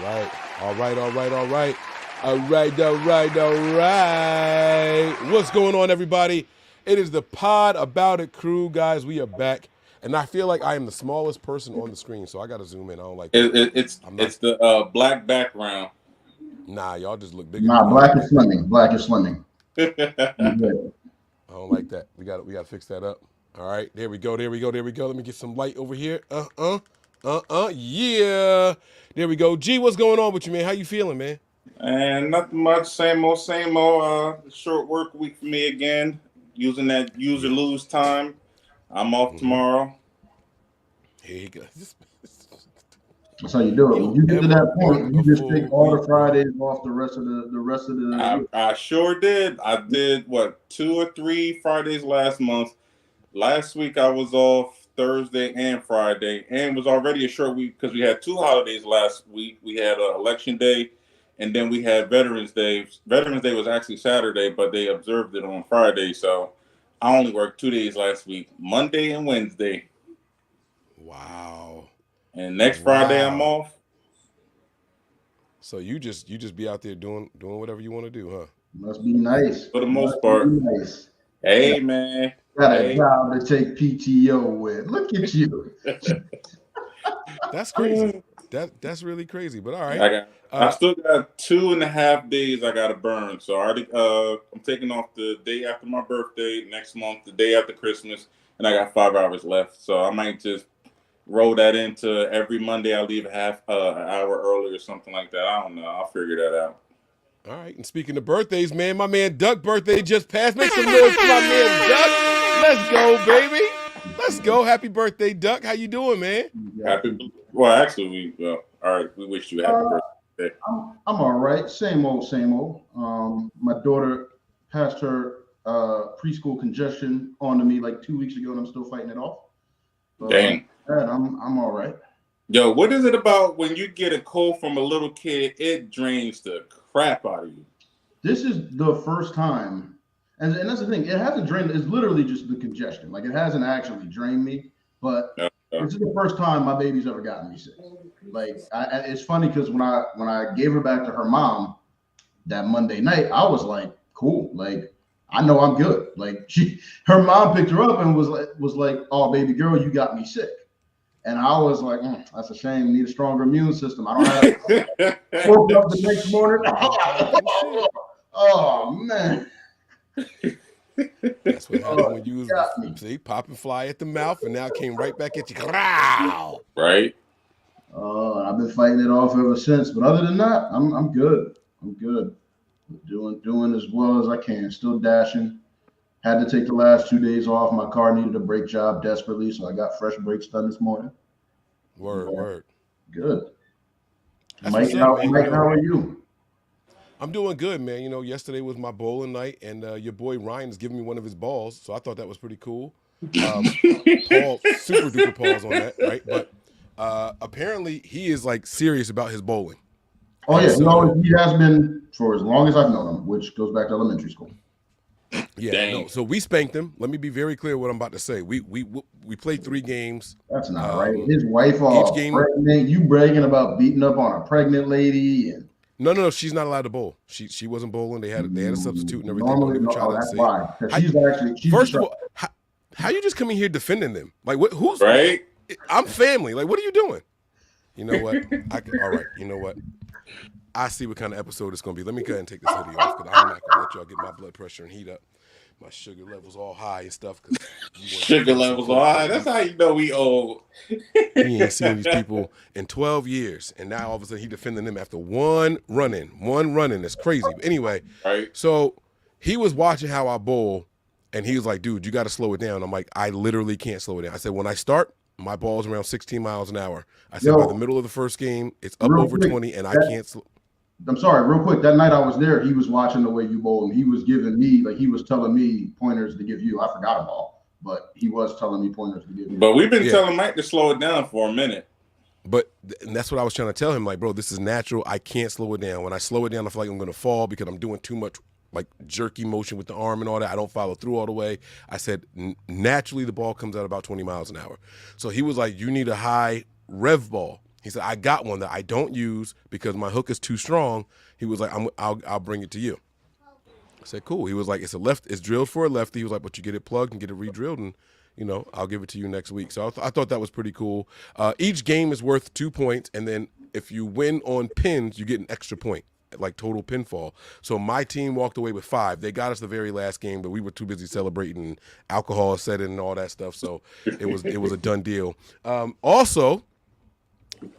right. All right, all right, all right. All right, all right, all right. What's going on, everybody? It is the Pod About It crew, guys. We are back. And I feel like I am the smallest person on the screen, so I got to zoom in. I don't like that. I'm not. It's the black background. Nah, y'all just look bigger than Nah, me. black is slimming. Black is slimming. I don't like that. We got to fix that up. All right, there we go. There we go. There we go. Let me get some light over here. Yeah. There we go. G, what's going on with you, man? How you feeling, man? And nothing much. Same old, same old. Short work week for me again. Using that use or lose time. I'm off tomorrow. Here you go. That's how you do it. When you get to that point, you just take all the Fridays off the rest of the. I sure did. I did 2 or 3 Fridays last month. Last week I was off Thursday and Friday, and it was already a short week because we had 2 holidays last week. We had Election Day, and then we had Veterans Day. Veterans Day was actually Saturday, but they observed it on Friday, so I only worked 2 days last week, Monday and Wednesday. Wow. And next Friday I'm off. So you just be out there doing whatever you want to do, huh? Must be nice. For the most part. Nice. Hey, man. Got a job to take PTO with. Look at you. That's crazy. That's really crazy. But all right. I still got 2.5 days I got to burn. So I already, I'm taking off the day after my birthday, next month, the day after Christmas, and I got 5 hours left. So I might just roll that into every Monday. I'll leave an hour early or something like that. I don't know. I'll figure that out. All right. And speaking of birthdays, man, my man Duck birthday just passed. Make some noise for my man Duck. Let's go, baby. Let's go. Happy birthday, Duck. How you doing, man? Actually, all right. We wish you a happy birthday. I'm all right. Same old, same old. My daughter passed her preschool congestion onto me like 2 weeks ago, and I'm still fighting it off. Dang. I'm all right. Yo, what is it about when you get a cold from a little kid? It drains the crap out of you. This is the first time, and that's the thing. It hasn't drained. It's literally just the congestion. Like it hasn't actually drained me, but this is the first time my baby's ever gotten me sick. Like it's funny because when I gave her back to her mom that Monday night, I was like, cool. Like I know I'm good. Like her mom picked her up and was like, oh baby girl, you got me sick. And I was like, that's a shame. Need a stronger immune system. I don't have. Woke up the next morning. Oh man. That's what happened when you was pop and fly at the mouth, and now it came right back at you. Right. I've been fighting it off ever since. But other than that, I'm good. I'm good. Doing as well as I can. Still dashing. Had to take the last 2 days off. My car needed a brake job desperately, so I got fresh brakes done this morning. Word. Good. Mike, how are you? I'm doing good, man. You know, yesterday was my bowling night, and your boy Ryan is giving me one of his balls, so I thought that was pretty cool. Paul, super duper Paul's on that, right? But apparently he is like serious about his bowling. Oh yeah, he has been for as long as I've known him, which goes back to elementary school. Yeah, no. So we spanked him. Let me be very clear what I'm about to say. We played 3 games. That's not right. His wife all pregnant. You bragging about beating up on a pregnant lady and. No, she's not allowed to bowl. She wasn't bowling. They had a substitute and everything. Normally, that's why. First of all, how you just coming here defending them? Like who's right? I'm family. Like what are you doing? You know what? All right. You know what? I see what kind of episode it's gonna be. Let me go ahead and take this hoodie off because I'm not gonna let y'all get my blood pressure and heat up. My sugar levels all high and stuff. Sugar levels all high. That's how you know we old. He ain't seen these people in 12 years, and now all of a sudden he defending them after one run-in. That's crazy. But anyway, right. So he was watching how I bowl, and he was like, "Dude, you got to slow it down." I'm like, "I literally can't slow it down." I said, "When I start, my ball's around 16 miles an hour." I said, "By the middle of the first game, it's up over 20, and I can't." I'm sorry, real quick. That night I was there, he was watching the way you bowl, and he was giving me, he was telling me pointers to give you. I forgot a ball, but he was telling me pointers to give you. But we've been telling Mike to slow it down for a minute. But and that's what I was trying to tell him. Like, bro, this is natural. I can't slow it down. When I slow it down, I feel like I'm going to fall because I'm doing too much like jerky motion with the arm and all that. I don't follow through all the way. I said, naturally, the ball comes out about 20 miles an hour. So he was like, you need a high rev ball. He said, I got one that I don't use because my hook is too strong. He was like, I'll bring it to you. I said, cool. He was like, it's drilled for a lefty. He was like, but you get it plugged and get it re-drilled, and I'll give it to you next week. So I thought that was pretty cool. Each game is worth 2 points, and then if you win on pins, you get an extra point, like total pinfall. So my team walked away with 5. They got us the very last game, but we were too busy celebrating, alcohol set in and all that stuff. So it was a done deal. Also,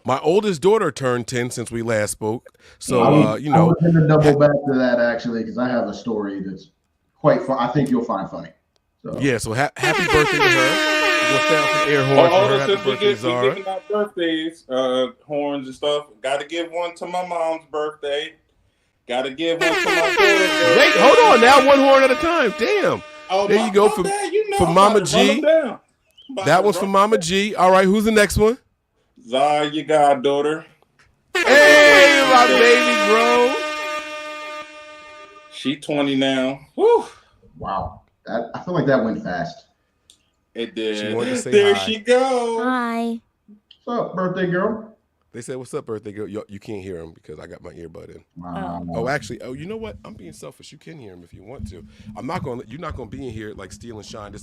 my oldest daughter turned 10 since we last spoke. So, I was going to double back to that, actually, because I have a story that's quite fun. I think you'll find funny. So. Yeah, so happy birthday to her. We'll stand some air horns for her. Happy birthday, Zara. We giving out birthdays, horns and stuff. Got to give one to my mom's birthday. Got to give one to my daughter's birthday. Wait, hold on. Now one horn at a time. Damn. Oh, there you go for Mama G. That one's for Mama G. All right, who's the next one? Zara, your goddaughter. Hey, my baby, bro. She 20 now. Woo. Wow. I feel like that went fast. It did. She wanted to say there hi. she go. Hi. What's up, birthday girl? They said, what's up, birthday girl? You can't hear him because I got my earbud in. Wow. Oh, actually, you know what? I'm being selfish. You can hear him if you want to. You're not going to be in here like steal and shine.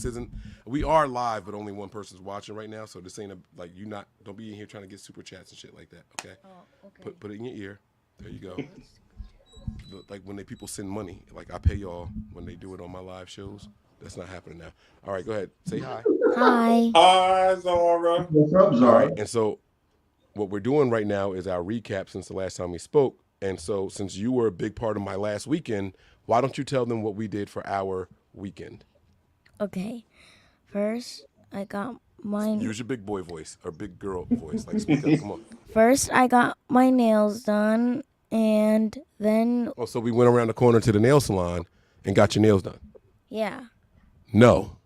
We are live, but only one person's watching right now. So this ain't don't be in here trying to get super chats and shit like that. Okay. Oh, okay. Put it in your ear. There you go. Like when people send money, like I pay y'all when they do it on my live shows. That's not happening now. All right, go ahead. Say hi. Hi. Hi, Zara. What's up, All Zara? right, and so what we're doing right now is our recap since the last time we spoke. And so since you were a big part of my last weekend, why don't you tell them what we did for our weekend? Okay. First, I got mine. Use your big boy voice or big girl voice. Like speak up. Come on. First, I got my nails done, and then Oh, so we went around the corner to the nail salon and got your nails done. yeah. No.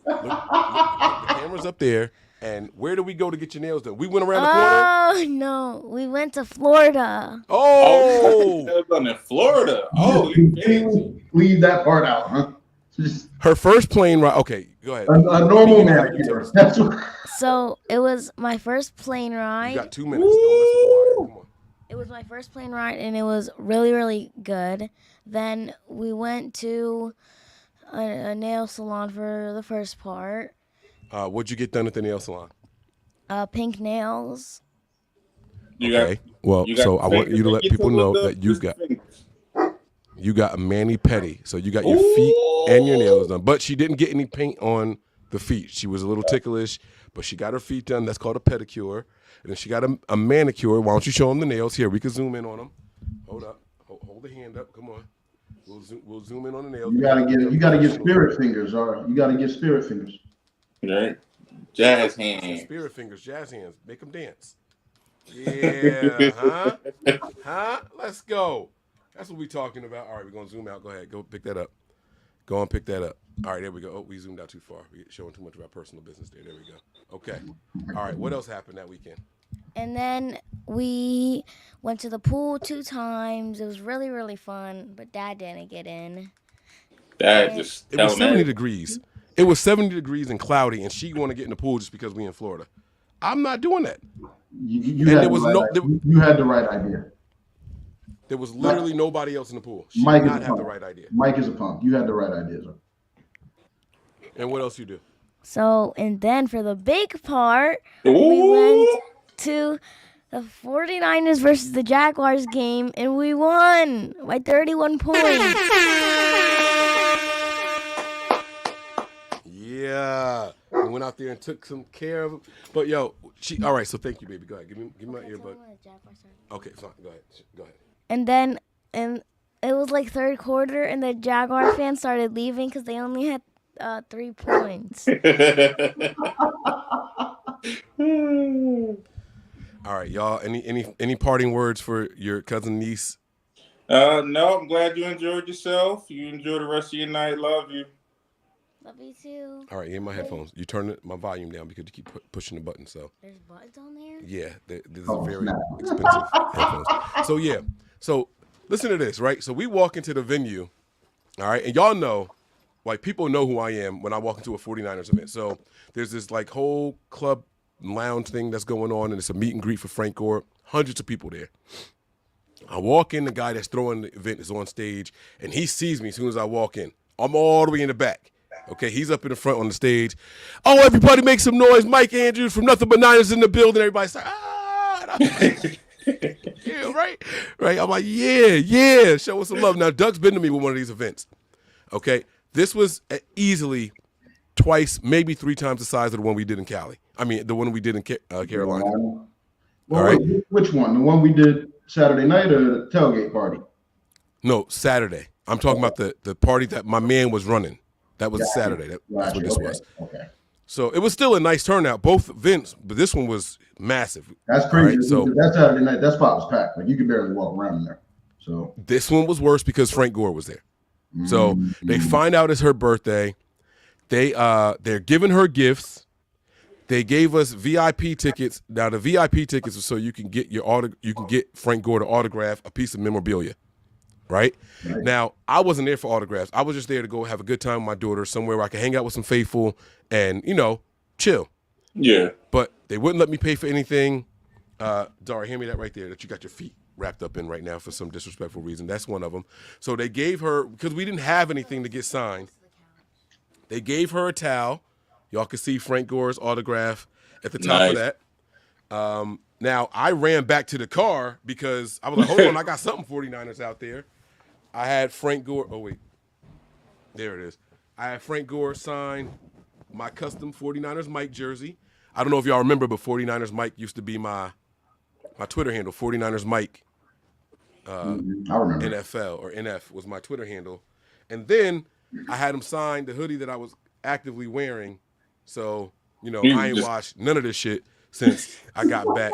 Look, the camera's up there. And where did we go to get your nails done? We went around the corner? Oh no, we went to Florida. Oh! That was done in Florida. Oh, you fancy. Leave that part out, huh? Just Her first plane ride. Okay, go ahead. a normal manicure. That's what. So it was my first plane You ride. got 2 minutes. Don't listen to Wyatt. Come on. It was my first plane ride, and it was really, really good. Then we went to a nail salon for the first part. What'd you get done at the nail salon? Pink nails. Okay. Well, so I want you to let people know that you got a mani pedi. So you got your feet and your nails done. But she didn't get any paint on the feet. She was a little ticklish, but she got her feet done. That's called a pedicure. And then she got a manicure. Why don't you show them the nails? Here, we can zoom in on them. Hold up. Hold the hand up. Come on. We'll zoom in on the nails. You gotta get spirit fingers, all right. You gotta get spirit fingers. Right. Jazz hands. Spirit fingers, jazz hands. Make them dance. Yeah, huh? Huh? Let's go. That's what we talking about. All right, we're going to zoom out. Go ahead. Go pick that up. Go and pick that up. All right, there we go. Oh, we zoomed out too far. We're showing too much of our personal business there. There we go. Okay. All right, what else happened that weekend? And then we went to the pool 2 times. It was really, really fun, but Dad didn't get in. Dad just It was telling 70 that. degrees. It was 70 degrees and cloudy, and she want to get in the pool just because we in Florida. I'm not doing that. You had the right idea. There was literally nobody else in the pool. She Mike did is not a have the punk. right idea. Mike is a punk. You had the right idea, sir. And what else you do? So, and then for the big part, we Ooh. went to the 49ers versus the Jaguars game, and we won by 31 points. Yeah. We went out there and took some care of him. But yo, all right, so thank you, baby. Go ahead. Give me my earbud. Okay, fine. Go ahead. Go ahead. And then, and it was like third quarter, and the Jaguar fans started leaving because they only had 3 points. All right, y'all. Any parting words for your cousin niece? No, I'm glad you enjoyed yourself. You enjoy the rest of your night. Love you. Love you too. All right, here are my headphones. You turn my volume down because you keep pushing the button. So There's buttons on there? yeah, this is Oh, very snap. expensive headphones. So yeah, so listen to this, right? So we walk into the venue, all right, and y'all know, like people know who I am when I walk into a 49ers event. So there's this like whole club lounge thing that's going on, and it's a meet and greet for Frank Gore. Hundreds of people there. I walk in, the guy that's throwing the event is on stage, and he sees me as soon as I walk in. I'm all the way in the back. Okay, he's up in the front on the stage. Oh, everybody make some noise. Mike Andrews from Nothing But Niners in the building. Everybody's like, ah. And I'm like, yeah, right? Right? I'm like, yeah. Show us some love. Now, Doug's been to me with one of these events. Okay, this was easily twice, maybe 3 times the size of the one we did in Cali. I mean, the one we did in Carolina. Well, All right. Which one? The one we did Saturday night or the tailgate party? No, Saturday. I'm talking about the party that my man was running. That was Saturday. That's what this was. Okay. So it was still a nice turnout, both events, but this one was massive. That's crazy. Right? So that Saturday night, that spot was packed. Like you could barely walk around in there. So this one was worse because Frank Gore was there. So they find out it's her birthday. They're giving her gifts. They gave us VIP tickets. Now the VIP tickets are so you can get you can get Frank Gore to autograph a piece of memorabilia. Right? Now, I wasn't there for autographs. I was just there to go have a good time with my daughter, somewhere where I could hang out with some faithful and, chill. Yeah. But they wouldn't let me pay for anything. Dara, hand me that right there that you got your feet wrapped up in right now for some disrespectful reason. That's one of them. So they gave her, because we didn't have anything to get signed, they gave her a towel. Y'all can see Frank Gore's autograph at the top of that. Now, I ran back to the car because I was like, hold on, I got something 49ers out there. I had Frank Gore. Oh, wait. There it is. I had Frank Gore sign my custom 49ers Mike jersey. I don't know if y'all remember, but 49ers Mike used to be my Twitter handle. 49ers Mike I remember. NFL or NF was my Twitter handle. And then I had him sign the hoodie that I was actively wearing. So, I ain't washed none of this shit since I got back.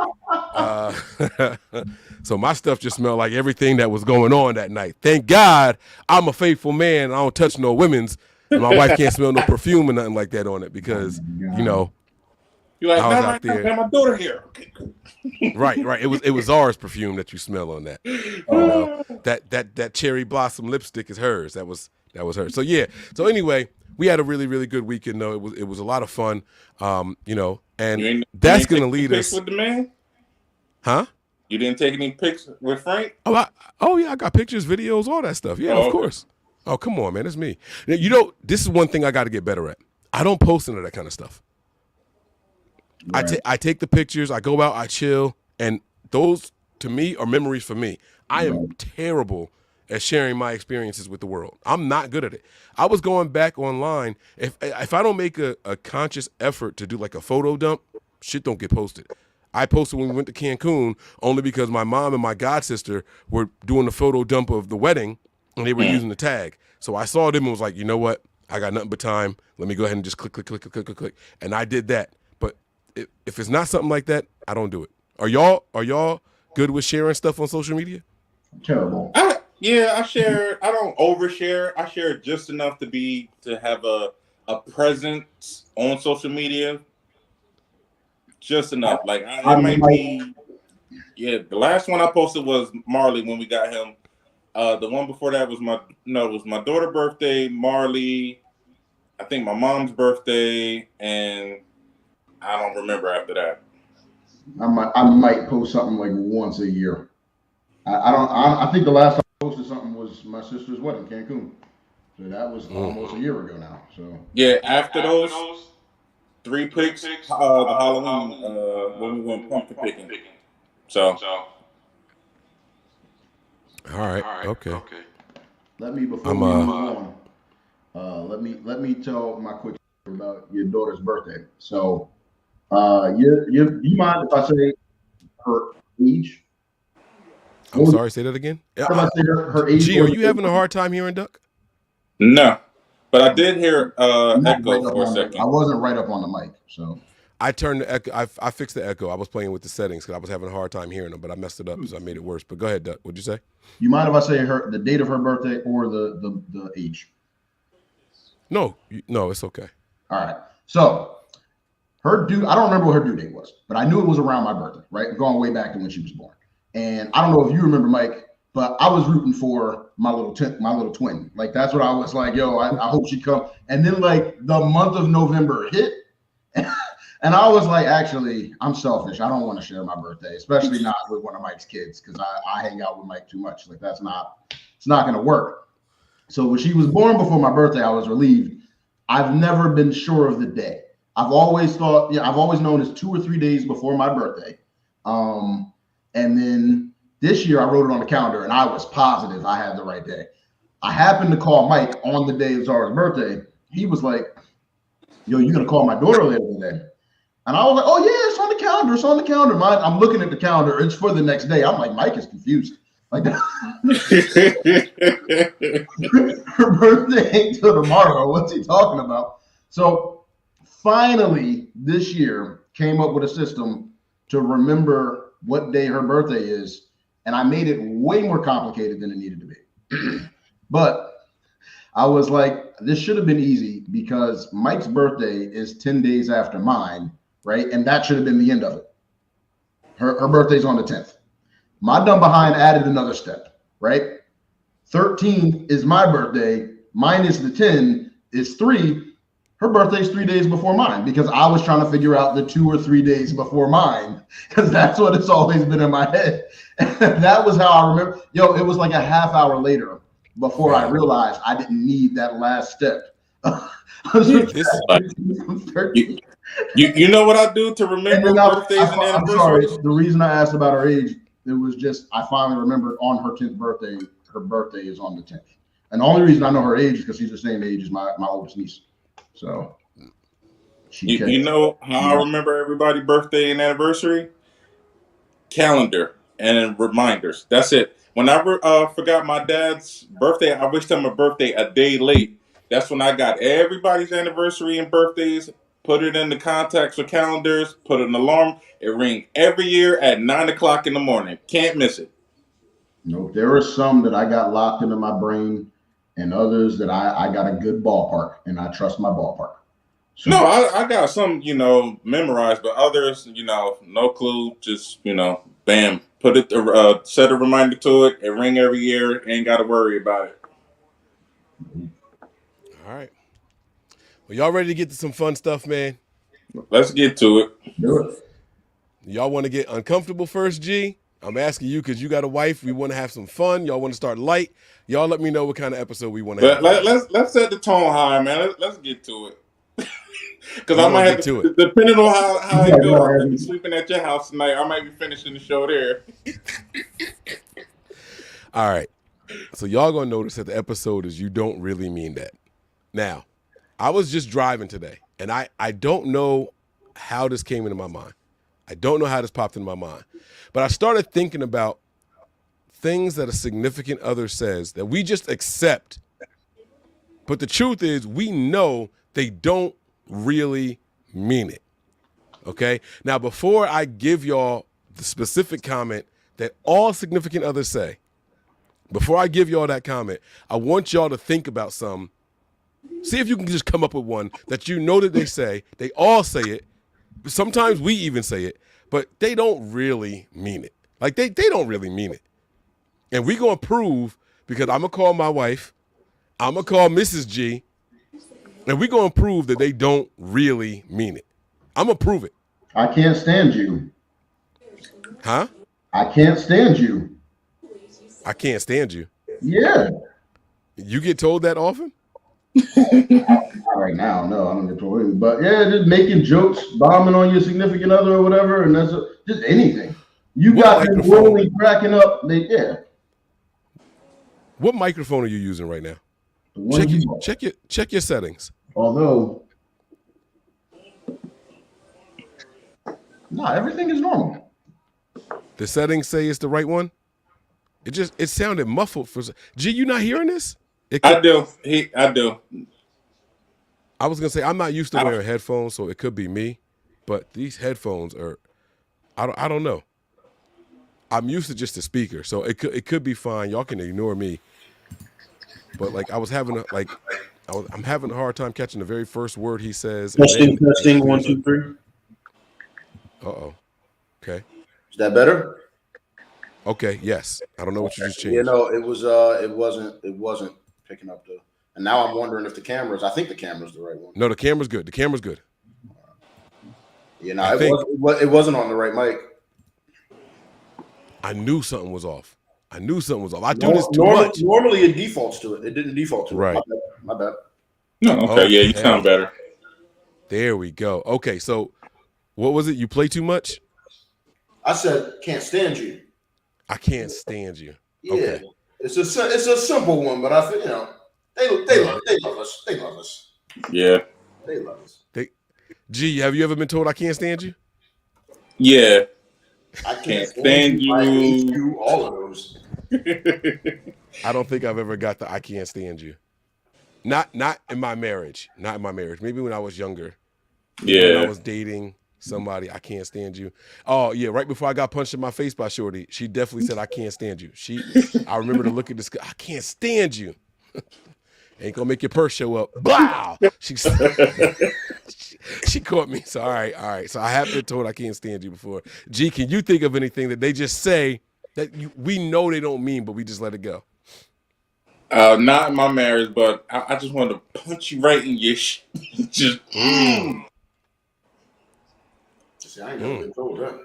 So my stuff just smelled like everything that was going on that night. Thank God I'm a faithful man. I don't touch no women's. And my wife can't smell no perfume or nothing like that on it because, You're like, I was out there. my daughter here. Okay, cool. Right. It was Zara's perfume that you smell on that. That cherry blossom lipstick is hers. That was hers. So yeah. So anyway, we had a really, really good weekend though. It was a lot of fun. And that's gonna lead us. With the man? Huh? You didn't take any pics with Frank? Oh yeah, I got pictures, videos, all that stuff. Yeah, of course. Oh, come on, man, it's me. This is one thing I got to get better at. I don't post into that kind of stuff. Right. I take the pictures, I go out, I chill, and those to me are memories for me. I am terrible at sharing my experiences with the world. I'm not good at it. I was going back online. If I don't make a conscious effort to do like a photo dump, shit don't get posted. I posted when we went to Cancun only because my mom and my god sister were doing the photo dump of the wedding and they were using the tag. So I saw them and was like, you know what? I got nothing but time. Let me go ahead and just click. And I did that. But if it's not something like that, I don't do it. Are y'all good with sharing stuff on social media? Terrible. I share. I don't overshare. I share just enough to have a presence on social media. Just enough. Like the last one I posted was Marley when we got him. The one before that was my daughter's birthday, Marley, I think my mom's birthday, and I don't remember after that. I might post something like once a year. I think the last time I posted something was my sister's wedding, Cancun. So that was almost a year ago now. So yeah, after those 3 pics, the Halloween when we went pumpkin picking. So. All right. Okay. Let me before we move on. Let me tell my quick story about your daughter's birthday. So, you mind if I say her age? I'm sorry. Say that again. If I say her age? Gee, are you having a hard time hearing Duck? No, but I did hear echo for a second. I wasn't right up on the mic, so. I turned the echo. I fixed the echo. I was playing with the settings because I was having a hard time hearing them, but I messed it up, so I made it worse. But go ahead, Duck. What'd you say? You mind if I say the date of her birthday or the age? No, it's okay. All right. So her due, I don't remember what her due date was, but I knew it was around my birthday, right? Going way back to when she was born. And I don't know if you remember, Mike, but I was rooting for my little twin. Like that's what I was like, yo, I hope she come. And then like the month of November hit. And I was like, actually, I'm selfish. I don't want to share my birthday, especially not with one of Mike's kids, because I hang out with Mike too much. Like it's not going to work. So when she was born before my birthday, I was relieved. I've never been sure of the day. I've always thought, I've always known it's 2 or 3 days before my birthday. And then this year I wrote it on the calendar and I was positive I had the right day. I happened to call Mike on the day of Zara's birthday. He was like, yo, you gonna call my daughter later today? And I was like, oh yeah, it's on the calendar. It's on the calendar. I'm looking at the calendar. It's for the next day. I'm like, Mike is confused. Like her birthday ain't till tomorrow. What's he talking about? So finally, this year came up with a system to remember what day her birthday is, and I made it way more complicated than it needed to be. But I was like, this should have been easy because Mike's birthday is 10 days after mine, right? And that should have been the end of it. Her birthday's on the 10th. My dumb behind added another step, right? 13th is my birthday. Minus the 10 is 3. Her birthday's 3 days before mine because I was trying to figure out the 2 or 3 days before mine because that's what it's always been in my head. And that was how I remember. Yo, it was like a half hour later before I realized I didn't need that last step. You know what I do to remember birthdays and anniversaries? I'm sorry. The reason I asked about her age, it was just I finally remembered on her 10th birthday, her birthday is on the 10th. And the only reason I know her age is because she's the same age as my oldest niece. So you know how I remember everybody's birthday and anniversary? Calendar and reminders. That's it. When I forgot my dad's birthday, I wished him a birthday a day late. That's when I got everybody's anniversary and birthdays, put it in the contacts or calendars, put an alarm. It rings every year at 9 o'clock in the morning. Can't miss it. No, there are some that I got locked into my brain and others that I got a good ballpark and I trust my ballpark. So, no, I got some, memorized, but others, no clue. Just, bam, put it, set a reminder to it. It ring every year. Ain't got to worry about it. All right. Well, y'all ready to get to some fun stuff, man? Let's get to it. Do it. Y'all want to get uncomfortable first, G? I'm asking you because you got a wife. We want to have some fun. Y'all want to start light. Y'all let me know what kind of episode we want to have. Let's set the tone high, man. Let's get to it. Because I might have to, depending on how it goes, I might be sleeping at your house tonight. I might be finishing the show there. All right. So y'all going to notice that the episode is You Don't Really Mean That. Now, I was just driving today, and I don't know how this came into my mind. I don't know how this popped into my mind. But I started thinking about things that a significant other says that we just accept. But the truth is we know they don't really mean it. Okay? Now, before I give y'all the specific comment that all significant others say, before I give y'all that comment, I want y'all to think about some. See if you can just come up with one that you know that they say. They all say it. Sometimes we even say it, but they don't really mean it. Like, they don't really mean it. And we going to prove, because I'm going to call my wife, I'm going to call Mrs. G, and we going to prove that they don't really mean it. I'm going to prove it. I can't stand you. Huh? I can't stand you. I can't stand you. Yeah. You get told that often? Not right now, no, I don't get told anything. But yeah, just making jokes, bombing on your significant other or whatever, and that's just anything. You got them rolling, cracking up. What microphone are you using right now? Check your settings. Although, everything is normal. The settings say it's the right one. It sounded muffled for. G, you not hearing this? I do. I do. I was gonna say I'm not used to wearing headphones, so it could be me. But these headphones are, I don't know. I'm used to just the speaker, so it could be fine. Y'all can ignore me. But like I'm having a hard time catching the very first word he says. Testing 1, 2, 3. Uh-oh. Okay. Is that better? Okay. Yes. I don't know what you just changed. You know, it wasn't picking up and now I'm wondering if I think the camera's the right one. No, the camera's good. The camera's good. You know, it wasn't on the right mic. I knew something was off. I do this too much. Normally it defaults to it. It didn't default to right. it. My bad. No, okay, yeah, you sound better. There we go. Okay, so what was it? You play too much? I said, can't stand you. I can't stand you. Yeah, okay. It's a simple one, but I feel they love us. They love us. Yeah, they love us. G, have you ever been told I can't stand you? Yeah, I can't stand you. I hate you. All of those. I don't think I've ever got the I can't stand you. Not in my marriage. Not in my marriage. Maybe when I was younger. Yeah. When I was dating somebody, I can't stand you. Oh yeah, right before I got punched in my face by Shorty, she definitely said I can't stand you. I remember to look at this. I can't stand you. Ain't gonna make your purse show up. Wow. She caught me. So all right. So I have been told I can't stand you before. G, can you think of anything that they just say that we know they don't mean, but we just let it go? Not in my marriage, but I just wanted to punch you right in your just. See, I ain't never been told that.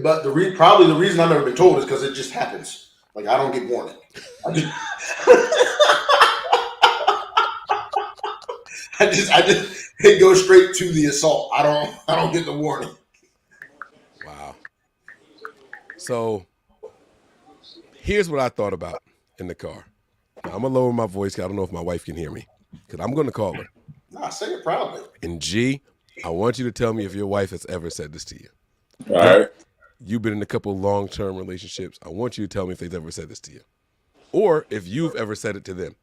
But probably the reason I've never been told is because it just happens. Like I don't get warning. I just it goes straight to the assault. I don't get the warning. Wow. So here's what I thought about in the car. Now, I'm gonna lower my voice. I don't know if my wife can hear me because I'm gonna call her. Nah, say it proudly. And G, I want you to tell me if your wife has ever said this to you. All right. You've been in a couple long-term relationships. I want you to tell me if they've ever said this to you, or if you've ever said it to them.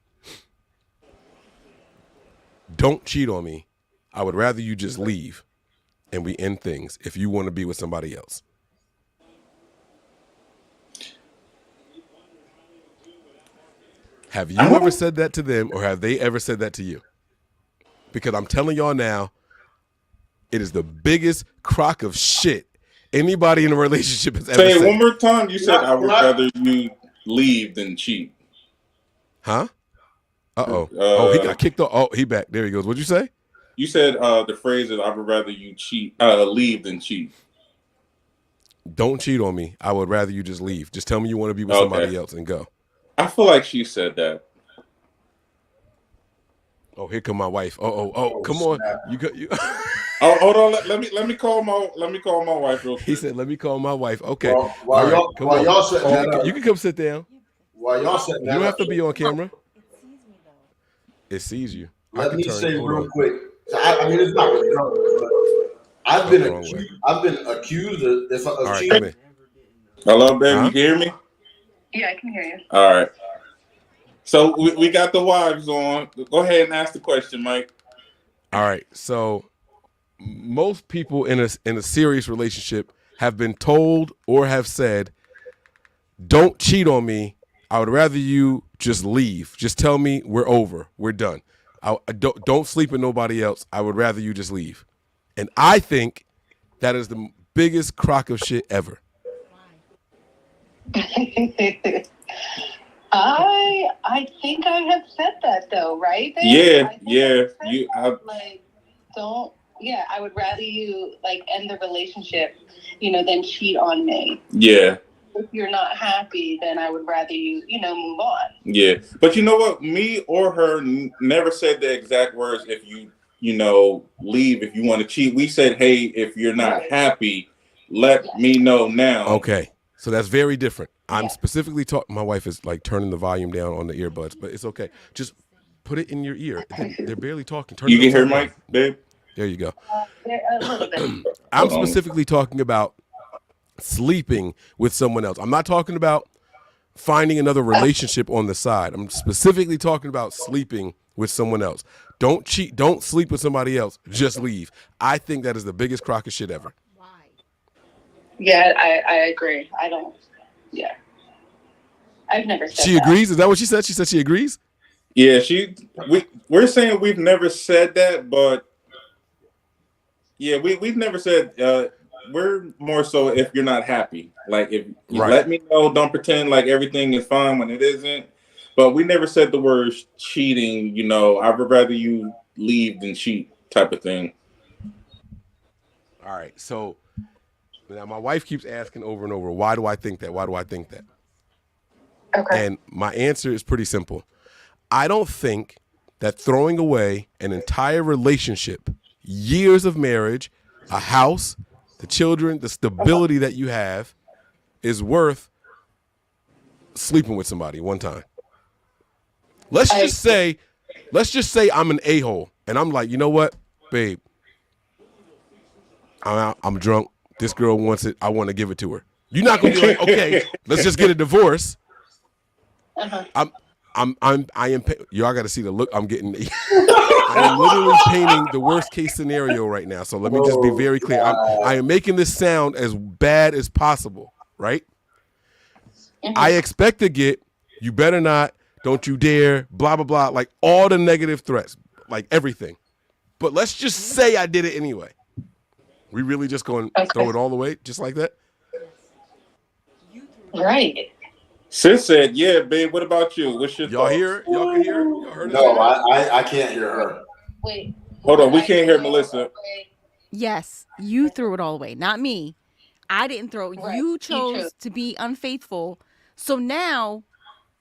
Don't cheat on me. I would rather you just leave and we end things if you want to be with somebody else. Have you ever said that to them, or have they ever said that to you? Because I'm telling y'all now, it is the biggest crock of shit anybody in a relationship has ever said. Say it one more time. You said I would rather you leave than cheat. Huh? Uh-oh. He got kicked off. Oh, he back. There he goes. What'd you say? You said the phrase is I would rather you leave than cheat. Don't cheat on me. I would rather you just leave. Just tell me you want to be with somebody else and go. I feel like she said that. Oh, here come my wife. Oh, come on. You Oh, hold on. Let me call my wife real quick. He said, "Let me call my wife." Okay. While y'all setting that up, you can come sit down. While y'all setting that up, you don't have to be on camera. It sees you. Let me say real quick. I mean, it's not really wrong, but I've been accused of cheating. Hello, baby. You can hear me? Yeah, I can hear you. All right. So we got the wives on. Go ahead and ask the question, Mike. All right. So most people in a serious relationship have been told or have said, "Don't cheat on me. I would rather you just leave. Just tell me we're over. We're done. I don't sleep with nobody else. I would rather you just leave." And I think that is the biggest crock of shit ever. I think I have said that though, right? Yeah. I would rather you end the relationship, than cheat on me. Yeah. If you're not happy, then I would rather you, move on. Yeah. But you know what? Me or her never said the exact words, if you leave, if you want to cheat. We said, hey, if you're not happy, let me know now. Okay. So that's very different. I'm specifically talking. My wife is turning the volume down on the earbuds, but it's okay. Just put it in your ear. They're barely talking. You can hear Mike, babe? There you go. A little bit. I'm specifically talking about sleeping with someone else. I'm not talking about finding another relationship on the side. I'm specifically talking about sleeping with someone else. Don't cheat. Don't sleep with somebody else. Just leave. I think that is the biggest crock of shit ever. Yeah, I agree. I don't. Yeah. I've never said She that. agrees? Is that what she said? She said she agrees? Yeah, we're saying we've never said that, but yeah, we've never said we're more so if you're not happy. Like if you let me know, don't pretend like everything is fine when it isn't. But we never said the word cheating, I would rather you leave than cheat type of thing. All right. So now my wife keeps asking over and over, why do I think that? Why do I think that? Okay. And my answer is pretty simple. I don't think that throwing away an entire relationship, years of marriage, a house, the children, the stability that you have is worth sleeping with somebody one time. Let's just say I'm an a-hole and I'm like, you know what, babe, I'm drunk. This girl wants it. I want to give it to her. You're not gonna be like, okay, let's just get a divorce. I am. Y'all got to see the look I'm getting. I am literally painting the worst case scenario right now. So let me just be very clear. I am making this sound as bad as possible, right? I expect to get, you better not, don't you dare, blah, blah, blah, like all the negative threats, like everything. But let's just say I did it anyway. We really just going to throw it all away just like that? Right. Sis said, "Yeah, babe. What about you? What's your Y'all thoughts?" hear? Y'all can hear? Y'all heard No, us? I can't hear her. Wait. Hold on, we can't hear Melissa. Yes, you threw it all away, not me. I didn't throw. Right. You You chose chose. to be unfaithful. So now,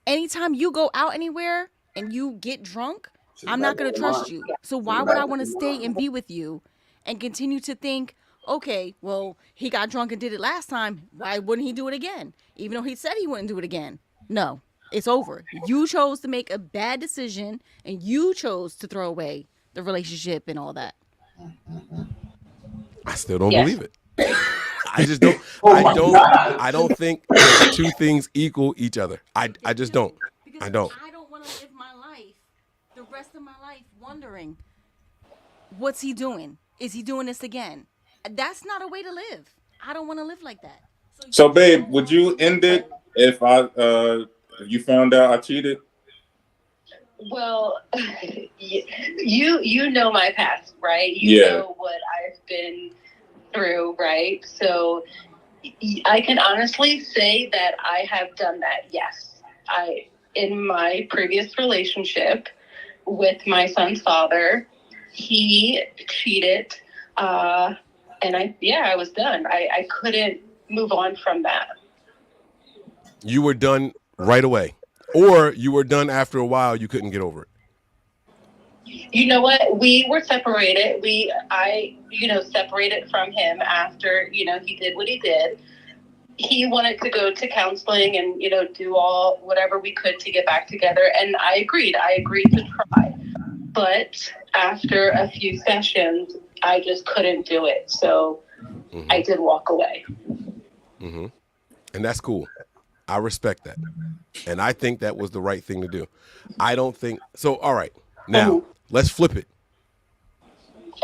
anytime you go out anywhere and you get drunk, I'm not going to trust you. So why would I want to stay and be with you and continue to think, okay, well, he got drunk and did it last time. Why wouldn't he do it again? Even though he said he wouldn't do it again. No, it's over. You chose to make a bad decision and you chose to throw away the relationship and all that. I still don't Yes. believe it. I just don't. I don't think the two things equal each other. I just don't. Because I don't. I don't want to live my life, the rest of my life, wondering, what's he doing? Is he doing this again? That's not a way to live. I don't want to live like that. So, babe, would you end it if you found out I cheated? Well, you know my past, right? You Yeah. know what I've been through, right? So I can honestly say that I have done that. Yes, in my previous relationship with my son's father, he cheated, and I was done. I couldn't move on from that. You were done right away, or you were done after a while. You couldn't get over it. You know what? We were separated. I separated from him after, he did what he did. He wanted to go to counseling and, do whatever we could to get back together. And I agreed. I agreed to try. But after a few sessions, I just couldn't do it. So I did walk away. Mm-hmm. And that's cool. I respect that. And I think that was the right thing to do. I don't think so. All right. Now, let's flip it.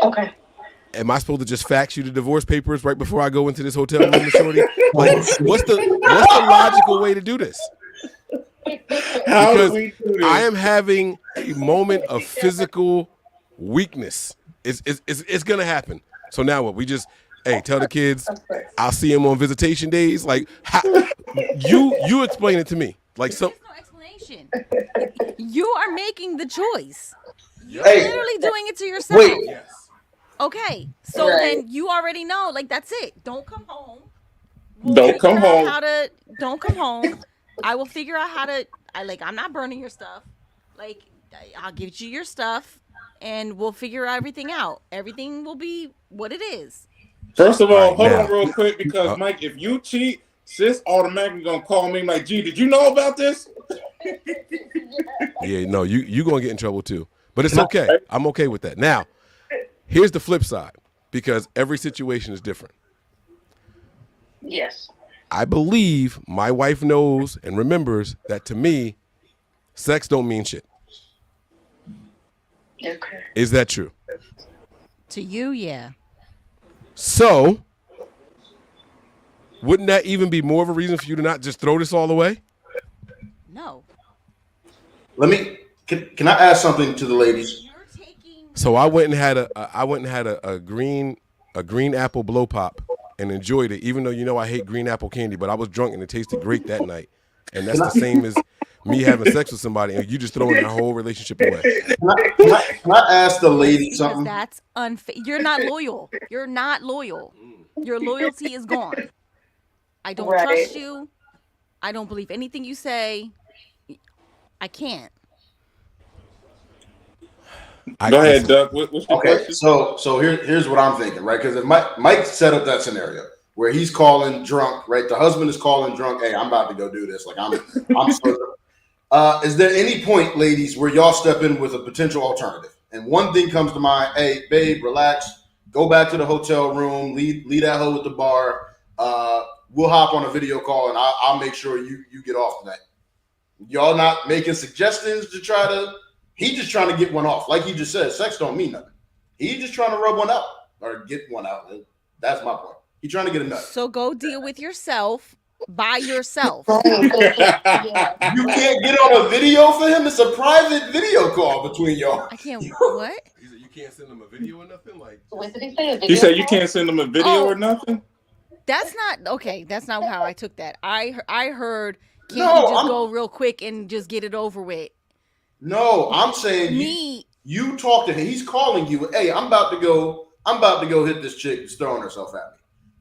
Okay. Am I supposed to just fax you the divorce papers right before I go into this hotel room, Miss Shorty? Like, what's the logical way to do this? How Because do we do this? I am having a moment of physical weakness. It's gonna happen. So now what? We just tell the kids I'll see them on visitation days. Like, how, you explain it to me. Like some. There's no explanation. You are making the choice. You're Hey. literally doing it to yourself. Wait. Yes. Okay, so Right. then you already know, like, that's it. Don't come home. Don't come figure out home. Don't come home. I will figure out how to. I'm not burning your stuff. Like, I'll give you your stuff, and we'll figure everything out. Everything will be what it is. First of all, All right, hold now. on real quick because Mike, if you cheat, sis automatically gonna call me like, "Gee, did you know about this?" Yeah, no, you gonna get in trouble too. But it's okay. I'm okay with that. Now, here's the flip side, because every situation is different. Yes. I believe my wife knows and remembers that to me, sex don't mean shit. Okay. Is that true? To you, yeah. So, wouldn't that even be more of a reason for you to not just throw this all away? No. Can I ask something to the ladies? You're taking. So I went and had a green apple blow pop and enjoyed it, even though I hate green apple candy, but I was drunk and it tasted great that night. And that's the same as me having sex with somebody and you just throwing the whole relationship away. Can I ask the lady Because something? that's unfair. You're not loyal. You're not loyal. Your loyalty is gone. I don't Right. trust you. I don't believe anything you say. I can't. Go ahead, Doug. What's your Okay, question? so here's what I'm thinking, right? Because if Mike set up that scenario where he's calling drunk, right? The husband is calling drunk. Hey, I'm about to go do this. Like I'm so. Is there any point, ladies, where y'all step in with a potential alternative? And one thing comes to mind. Hey, babe, relax. Go back to the hotel room. Leave that hoe at the bar. We'll hop on a video call and I'll make sure you get off tonight. Y'all not making suggestions to try to. He just trying to get one off. Like he just said, sex don't mean nothing. He just trying to rub one out or get one out. That's my point. He trying to get a nut. So go deal with yourself by yourself. Yeah. You can't get on a video for him. It's a private video call between y'all. I can't. What? He said you can't send them a video or nothing? Like, What did he say? A video You said you call? can't send them a video Oh. or nothing? That's not okay. That's not how I took that. I heard. Can't No, you just I'm- go real quick and just get it over with? No, I'm saying Me. you talk to him. He's calling you. Hey, I'm about to go hit this chick that's throwing herself at me.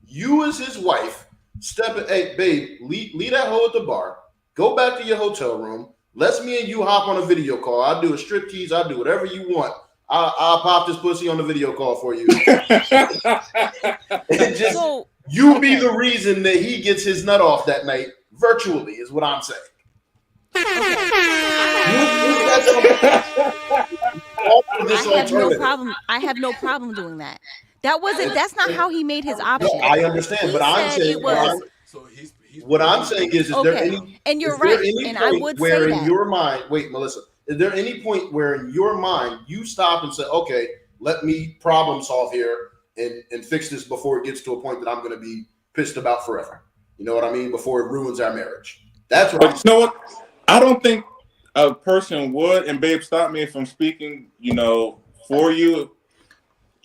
You as his wife, step in. Hey, babe, leave that hoe at the bar. Go back to your hotel room. Let's me and you hop on a video call. I'll do a strip tease. I'll do whatever you want. I'll pop this pussy on the video call for you. And just So you be okay. the reason that he gets his nut off that night virtually is what I'm saying. I have no problem doing that. That's not how he made his option. I understand, but I'm said saying it was- so he's what I'm saying is there Okay. any And you're is there right. any And I point would where say in that. your mind, wait, Melissa, is there any point where in your mind you stop and say, okay, let me problem solve here and fix this before it gets to a point that I'm going to be pissed about forever? You know what I mean? Before it ruins our marriage. That's what I'm But you know what? I don't think a person would, and babe, stop me if I'm speaking, for you.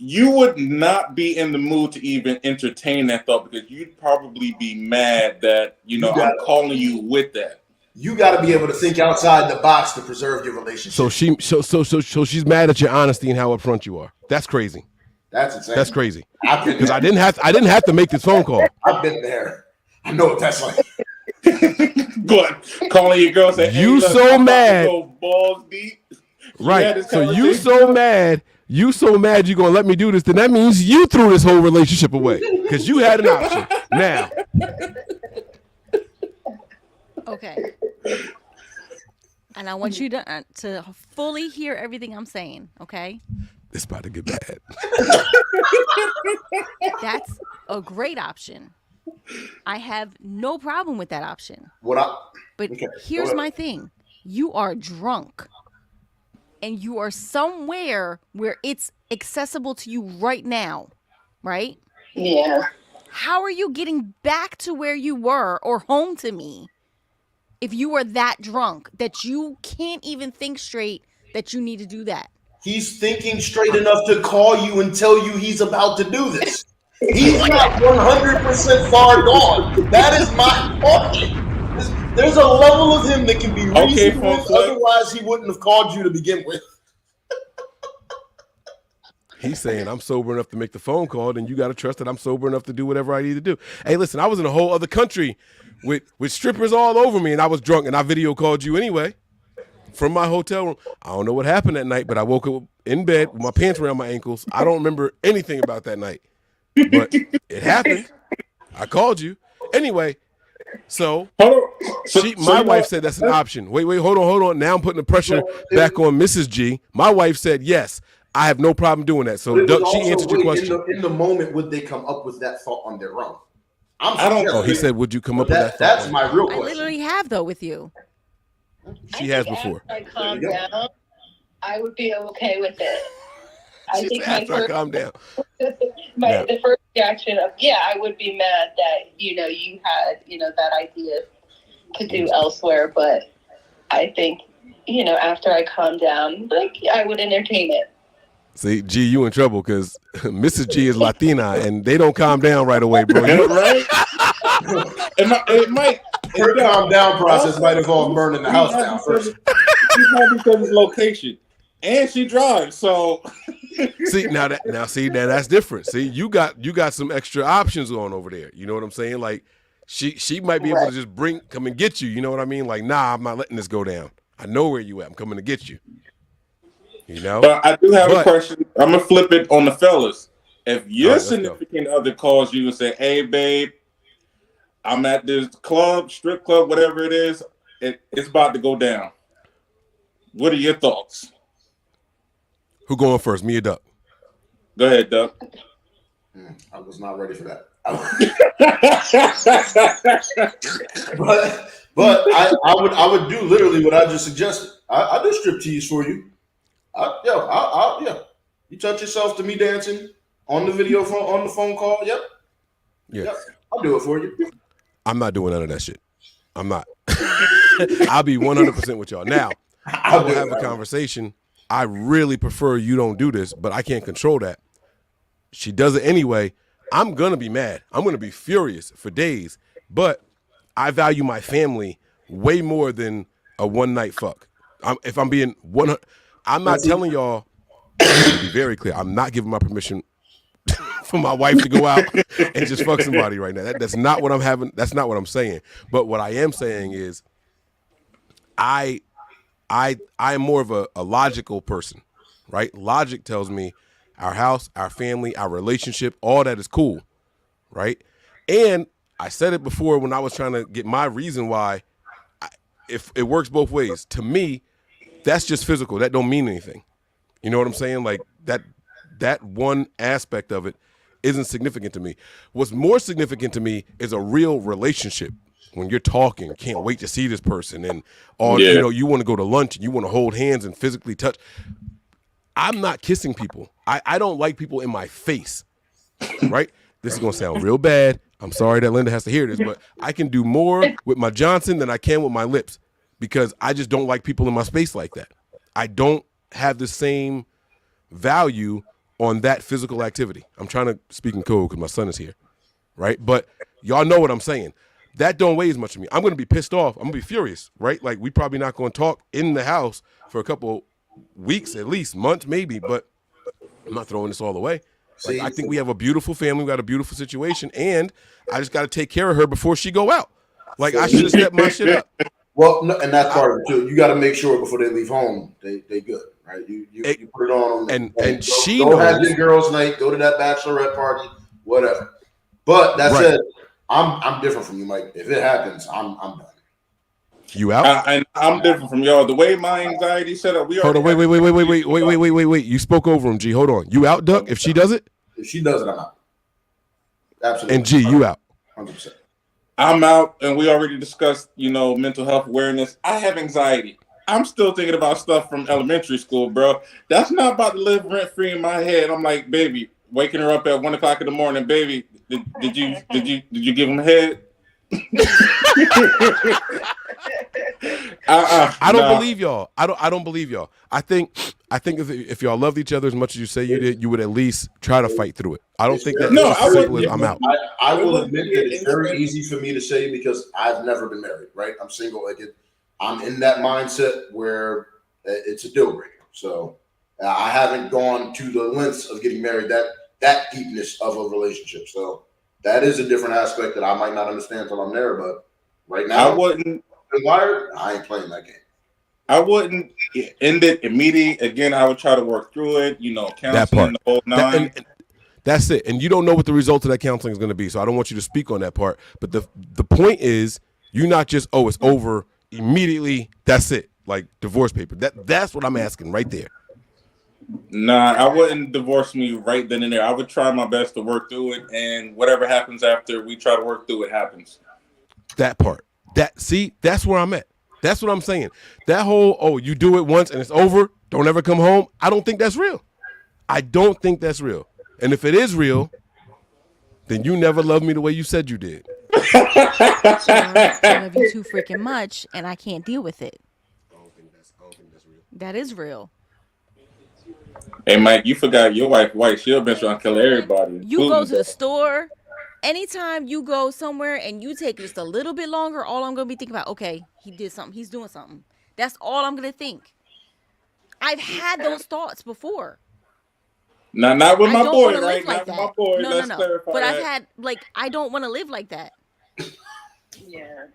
You would not be in the mood to even entertain that thought because you'd probably be mad that, I'm calling you with that. You got to be able to think outside the box to preserve your relationship. So she's mad at your honesty and how upfront you are. That's crazy. That's insane. That's crazy. I've been Because there. I didn't have to make this phone call. I've been there. I know what that's like. But calling your girl saying, You hey, look, so I'm about to mad. go balls deep. You had Right. this So you conversation? so mad you're gonna let me do this, then that means you threw this whole relationship away. Because you had an option. Now. Okay. And I want you to fully hear everything I'm saying. Okay. It's about to get bad. That's a great option. I have no problem with that option. But Okay, here's go ahead. my thing. You are drunk. And you are somewhere where it's accessible to you right now. Right? Yeah. How are you getting back to where you were or home to me if you are that drunk that you can't even think straight that you need to do that? He's thinking straight enough to call you and tell you he's about to do this. He's not 100% far gone. That is my point. There's a level of him that can be Okay, reasonable. folks, Otherwise, he wouldn't have called you to begin with. He's saying I'm sober enough to make the phone call, then you got to trust that I'm sober enough to do whatever I need to do. Hey, listen, I was in a whole other country with strippers all over me, and I was drunk, and I video called you anyway from my hotel room. I don't know what happened that night, but I woke up in bed with my pants around my ankles. I don't remember anything about that night, but it happened. I called you. Anyway, so my wife said that's an option. Wait, hold on. Now I'm putting the pressure back on Mrs. G. My wife said, yes, I have no problem doing that. So But it was she also, answered your question. In the moment, would they come up with that thought on their own? I don't- Oh, he said, would you come up with that thought? That's my real I question. literally have though with you. She has before. After I calm There you down, I would be okay with it. I She think said, my after I first, calm down. my the first reaction of I would be mad that you had that idea to do elsewhere, but I think after I calm down, I would entertain it. See, G, you in trouble because Mrs. G is Latina and they don't calm down right away, bro. Right? And Mike, Her calm down process might involve burning the house down first. She's not because it's location, and she drives. So see now that's different. See, you got some extra options going over there. You know what I'm saying? Like she might be able to just come and get you. You know what I mean? Like, nah, I'm not letting this go down. I know where you at. I'm coming to get you. You know. But I do have a question. I'm gonna flip it on the fellas. If your significant other calls you and say, "Hey, babe, I'm at this club, strip club, whatever it is, it's about to go down," what are your thoughts? Who going first, me or Duck? Go ahead, Duck. I was not ready for that. but I would do literally what I just suggested. I do strip tease for you. Yeah. You touch yourself to me dancing on the video phone, on the phone call. Yep. Yeah. Yep. I'll do it for you. I'm not doing none of that shit. I'm not. I'll be 100% with y'all. Now, I will have a conversation. I really prefer you don't do this, but I can't control that. She does it anyway. I'm going to be mad. I'm going to be furious for days, but I value my family way more than a one-night fuck. If I'm being 100, I'm not telling y'all, to be very clear, I'm not giving my permission for my wife to go out and just fuck somebody right now. That's not what I'm having. That's not what I'm saying. But what I am saying is I am more of a logical person, right? Logic tells me our house, our family, our relationship, all that is cool, right? And I said it before when I was trying to get my reason why. If it works both ways, to me, that's just physical. That don't mean anything. You know what I'm saying? Like that one aspect of it isn't significant to me. What's more significant to me is a real relationship. When you're talking, can't wait to see this person, and you know, you want to go to lunch and you want to hold hands and physically touch. I'm not kissing people. I don't like people in my face, right? This is gonna sound real bad. I'm sorry that Linda has to hear this, but I can do more with my Johnson than I can with my lips because I just don't like people in my space like that. I don't have the same value on that physical activity. I'm trying to speak in code because my son is here, right? But y'all know what I'm saying. That don't weigh as much to me. I'm going to be pissed off. I'm going to be furious, right? Like, we probably not going to talk in the house for a couple weeks, at least months maybe, but I'm not throwing this all away. Like, I think we have a beautiful family. We got a beautiful situation, and I just got to take care of her before she go out. Like, I should have stepped my shit up. Well, no, and that's part of it too. You got to make sure before they leave home, they good, right? You put it on them, and she go knows. Have your girls' night, go to that bachelorette party, whatever. But that said, I'm different from you, Mike. If it happens, I'm done. You out? And I'm different from y'all. The way my anxiety set up, hold on, wait. You spoke over him, G. Hold on. You out, Duck? If she does it? If she does it, I'm out. Absolutely. And G, you out? 100%. I'm out, and we already discussed, mental health awareness. I have anxiety. I'm still thinking about stuff from elementary school, bro. That's not about to live rent free in my head. I'm like, baby, waking her up at 1:00 in the morning, baby. Did you give him a head? I don't believe y'all. I don't believe y'all. I think if y'all loved each other as much as you say you did, you would at least try to fight through it. I don't think that it's as simple as I'm out. I will admit that it's very easy for me to say because I've never been married, right? I'm single. I'm in that mindset where it's a deal breaker. So I haven't gone to the lengths of getting married, that deepness of a relationship. So that is a different aspect that I might not understand until I'm there. But right now, I ain't playing that game. I wouldn't end it immediately. Again, I would try to work through it, counseling that part. The whole nine. That's it. And you don't know what the result of that counseling is going to be. So I don't want you to speak on that part. But the point is, you're not just, it's over immediately. That's it. Like divorce paper. That's what I'm asking right there. Nah, I wouldn't divorce me right then and there. I would try my best to work through it, and whatever happens after we try to work through it happens. That part. That's where I'm at. That's what I'm saying. That whole, you do it once and it's over, don't ever come home. I don't think that's real. I don't think that's real. And if it is real, then you never loved me the way you said you did. I love you too freaking much, and I can't deal with it. I don't think that's real. That is real. Hey, Mike, you forgot your wife white. She'll been trying to kill everybody. You go to the store, anytime you go somewhere and you take just a little bit longer, all I'm gonna be thinking about, okay, he did something, he's doing something. That's all I'm gonna think. I've had those thoughts before. Not with my don't boy, wanna right? live like Not with that. my boy. No, Let's no. clarify But that. I've had I don't want to live like that. Yeah.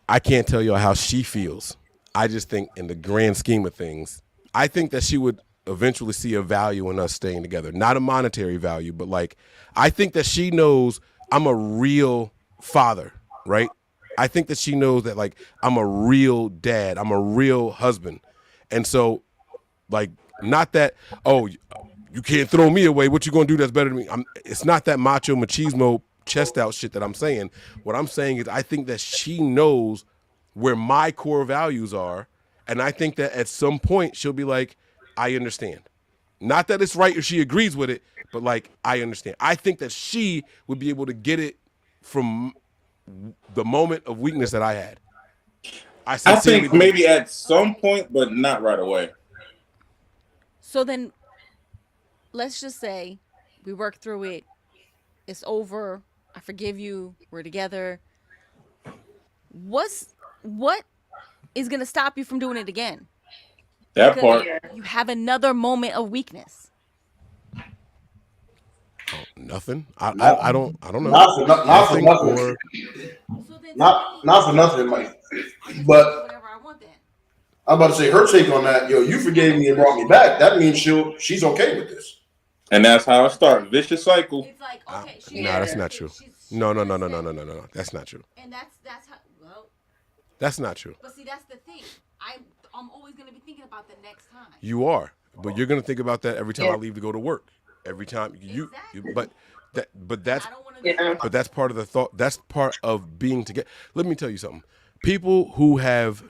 I can't tell you how she feels. I just think in the grand scheme of things, I think that she would eventually see a value in us staying together. Not a monetary value, but like, I think that she knows I'm a real father, right? I think that she knows that like I'm a real dad. I'm a real husband. And so like, not that, oh, you can't throw me away. What you gonna do that's better than me? It's not that macho machismo chest out shit that I'm saying. What I'm saying is I think that she knows where my core values are. And I think that at some point she'll be like, I understand. Not that it's right or she agrees with it, but like, I understand. I think that she would be able to get it from the moment of weakness that I had. I think maybe at some point, but not right away. So then, let's just say we work through it. It's over. I forgive you. We're together. What is going to stop you from doing it again? That Because part. you have another moment of weakness. Nothing. I don't know. Not for nothing. Not for nothing, Mike. But Whatever I want then. I'm about to say her take on that. Yo, you forgave me and brought me back. That means she's okay with this. And that's how it starts. Vicious cycle. It's like, okay, No, that's not true. No. That's not true. And that's how, well, That's not true. but see, that's the thing. I'm always going to be thinking about the next time. You are, but you're gonna think about that every time I leave to go to work. Every time Exactly. but that's I don't want to Yeah. but that's part of the thought. That's part of being together. Let me tell you something. People who have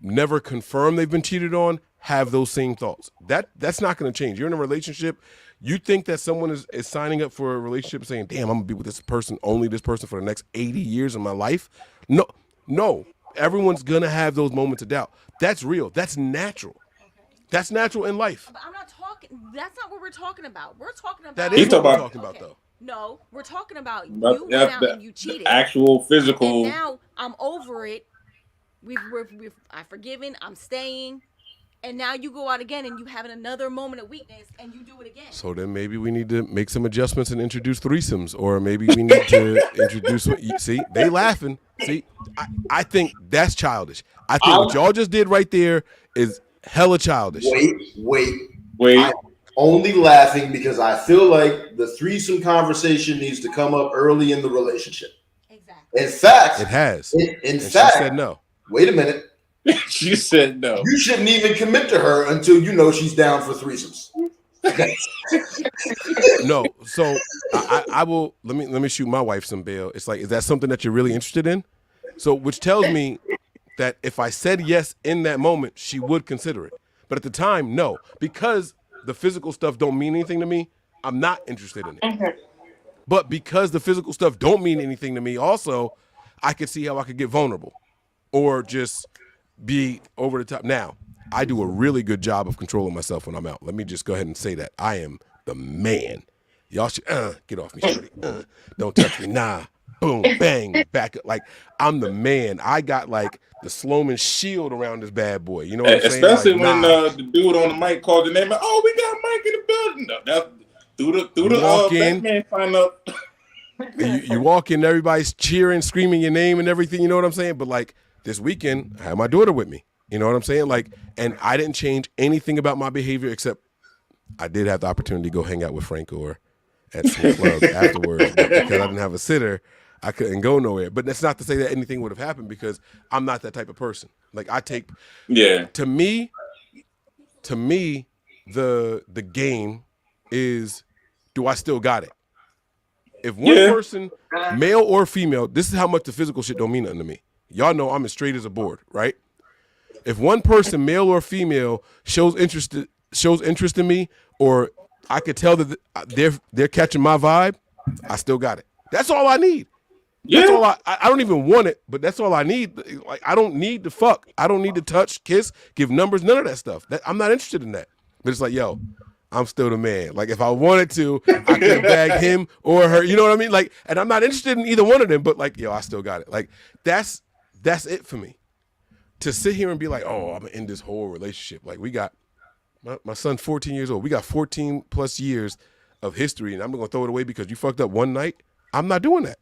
never confirmed they've been cheated on have those same thoughts. That's not going to change. You're in a relationship. You think that someone is signing up for a relationship saying, damn, I'm going to be with this person, only this person for the next 80 years of my life? No. Everyone's going to have those moments of doubt. That's real. That's natural. That's natural in life. But I'm not talking. That's not what we're talking about. We're talking about. That is what we're talking about, though. No, we're talking about But you went out and you cheated. The actual physical. And now I'm over it. I've forgiven. I'm staying. And now you go out again and you have another moment of weakness and you do it again. So then maybe we need to make some adjustments and introduce threesomes, or maybe we need to introduce. See, they laughing. See, I think that's childish. I think what y'all just did right there is hella childish. Wait. I'm only laughing because I feel like the threesome conversation needs to come up early in the relationship. Exactly. In fact, It has. In And fact, she said no. Wait a minute. She said no. You shouldn't even commit to her until you know she's down for threesomes. No, so I will. Let me shoot my wife some bail. It's like, is that something that you're really interested in? So, which tells me that if I said yes in that moment, she would consider it. But at the time, no, because the physical stuff don't mean anything to me. I'm not interested in it. But because the physical stuff don't mean anything to me, also, I could see how I could get vulnerable, or just be over the top. Now, I do a really good job of controlling myself when I'm out. Let me just go ahead and say that. I am the man. Y'all should get off me, shorty. Don't touch me. Nah. Boom, bang, back up. Like, I'm the man. I got like the Sloman shield around this bad boy. You know what I'm saying? Especially Like, when nah. the dude on the mic called the name. Oh, we got Mike in the building. No, that's through the Walk in. Batman sign up. You walk in, everybody's cheering, screaming your name and everything. You know what I'm saying? But like this weekend, I had my daughter with me. You know what I'm saying? Like, and I didn't change anything about my behavior except I did have the opportunity to go hang out with Frank or at some club afterwards. But because I didn't have a sitter, I couldn't go nowhere. But that's not to say that anything would have happened because I'm not that type of person. Like I take, to me, the game is, do I still got it? If one person, male or female, this is how much the physical shit don't mean nothing to me. Y'all know I'm as straight as a board, right? If one person, male or female, shows interest in me, or I could tell that they're catching my vibe, I still got it. That's all I need. That's all I don't even want it, but that's all I need. Like I don't need to fuck. I don't need to touch, kiss, give numbers, none of that stuff. I'm not interested in that. But it's like, yo, I'm still the man. Like if I wanted to, I could bag him or her. You know what I mean? Like, and I'm not interested in either one of them, but like, yo, I still got it. Like that's it for me. To sit here and be like, oh, I'm gonna end this whole relationship. Like we got my son's 14 years old. We got 14 plus years of history, and I'm gonna throw it away because you fucked up one night. I'm not doing that.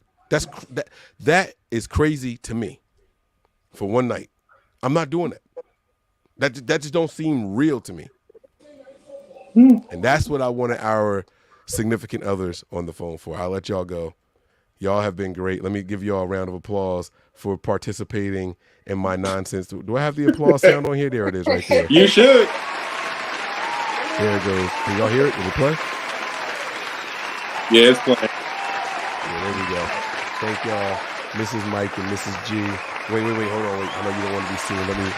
That is crazy to me. For one night, I'm not doing that. That just don't seem real to me. And that's what I wanted our significant others on the phone for. I'll let y'all go. Y'all have been great. Let me give y'all a round of applause for participating in my nonsense. Do I have the applause sound on here? There it is right there. You should. There it goes. Can y'all hear it? Did it play? Yeah, it's playing. Yeah, there we go. Thank y'all, Mrs. Mike and Mrs. G. Wait, hold on, wait. I know you don't want to be seen. Let me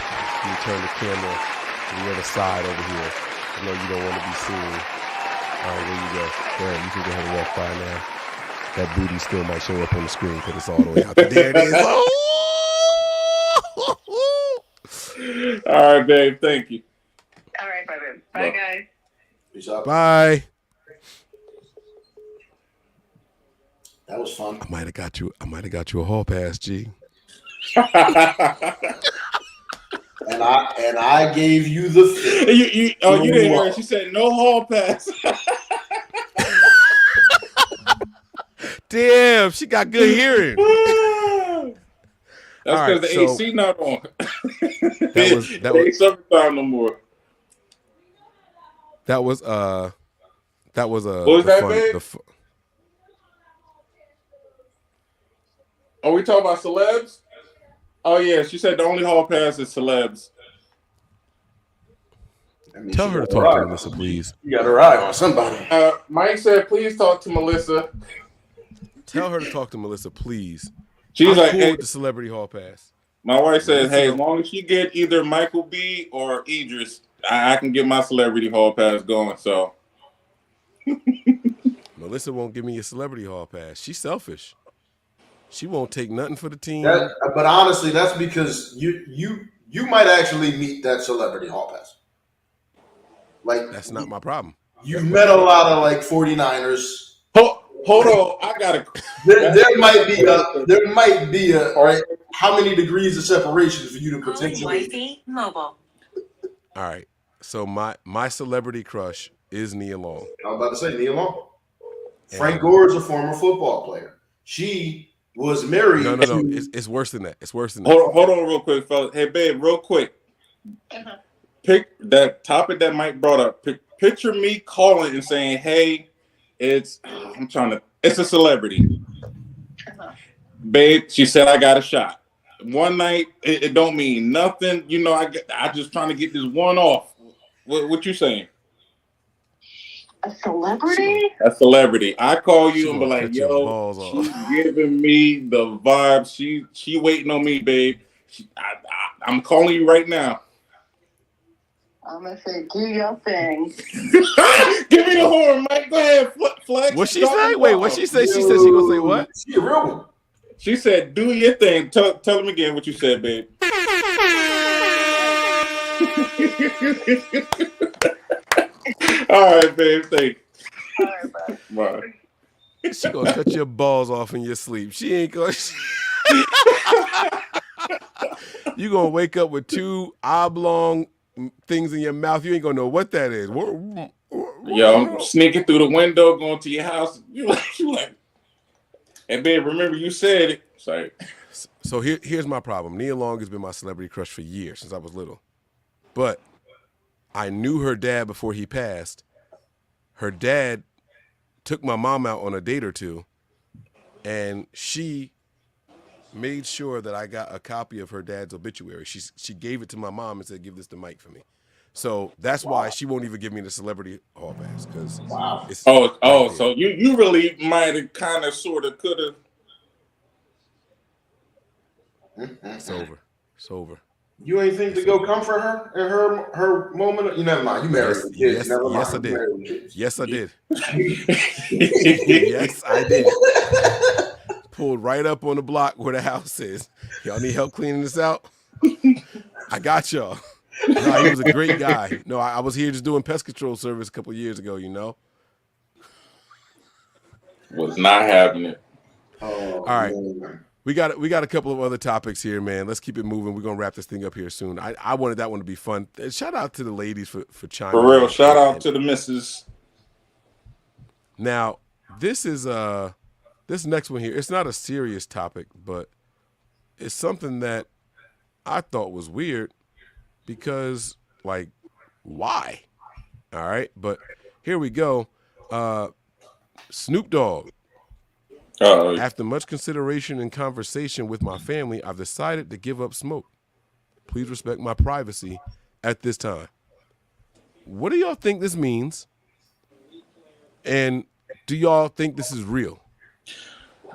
turn the camera to the other side over here. I know you don't want to be seen. All right, there you go. Go ahead, you can go ahead and walk by now. That booty still might show up on the screen because it's all the way out there. There it is. Oh! All right, babe. Thank you. All right, bye, babe. Bye, guys. Peace out. Bye. That was fun. I might have got you a hall pass, G. And I gave you the you didn't hear her. She said no hall pass. Damn, she got good hearing. That's because the AC not on. That was summertime no more. That was what was that, babe? Are we talking about celebs? Oh yeah, she said the only hall pass is celebs. Tell her to talk to Melissa, please. You got her eye on somebody. Mike said, please talk to Melissa. Tell her to talk to Melissa, please. She's like, cool hey, with the celebrity hall pass. My wife said, hey, as long as she get either Michael B or Idris, I can get my celebrity hall pass going. So Melissa won't give me a celebrity hall pass. She's selfish. She won't take nothing for the team. But honestly, that's because you might actually meet that celebrity hall pass. Like that's not my problem. You've met a lot of like 49ers. Hold on, I gotta. There might be a right. How many degrees of separation for you to potentially? Wi-Fi mobile. All right. So my celebrity crush is Nia Long. I was about to say Nia Long. Frank Gore is a former football player. She was married. No. It's worse than that. It's worse than that. Hold on, real quick, fellas. Hey, babe, real quick. Pick that topic that Mike brought up. Picture me calling and saying, "Hey, it's a celebrity." Babe, she said I got a shot. One night, it don't mean nothing. You know, I just trying to get this one off. What you saying? A celebrity? A celebrity. I call you and be like, yo, she's giving me the vibe. She waiting on me, babe. I'm calling you right now. I'm gonna say, do your thing. Give me the horn, Mike. Go ahead, flex. What she say? Wait, what she say? She said she gonna say what? She a real one. She said, do your thing. Tell them again what you said, babe. All right, babe. Thank you. All right, bye. She gonna cut your balls off in your sleep. She ain't gonna. You gonna wake up with two oblong things in your mouth. You ain't gonna know what that is. Yo, I'm sneaking through the window, going to your house. You like. And babe, remember you said it. Sorry. So here's my problem. Nia Long has been my celebrity crush for years, since I was little. But I knew her dad before he passed. Her dad took my mom out on a date or two, and she made sure that I got a copy of her dad's obituary. She gave it to my mom and said, give this to Mike for me. So that's why she won't even give me the celebrity hall pass. Because so you really might have kind of sort of could have. It's over. You ain't think to go comfort her in her moment? You never mind. You married with kids. Yes, I did. Yes, I did. Yes, I did. Pulled right up on the block where the house is. Y'all need help cleaning this out? I got y'all. No, he was a great guy. No, I was here just doing pest control service a couple of years ago, you know? Was not having it. Oh, All right. man. We got a couple of other topics here, man. Let's keep it moving. We're gonna wrap this thing up here soon. I wanted that one to be fun. Shout out to the ladies for chiming For real, in. shout out to the missus. Now, this is this next one here. It's not a serious topic, but it's something that I thought was weird because, like, why? All right, but here we go. Snoop Dogg. After much consideration and conversation with my family, I've decided to give up smoke. Please respect my privacy at this time. What do y'all think this means? And do y'all think this is real?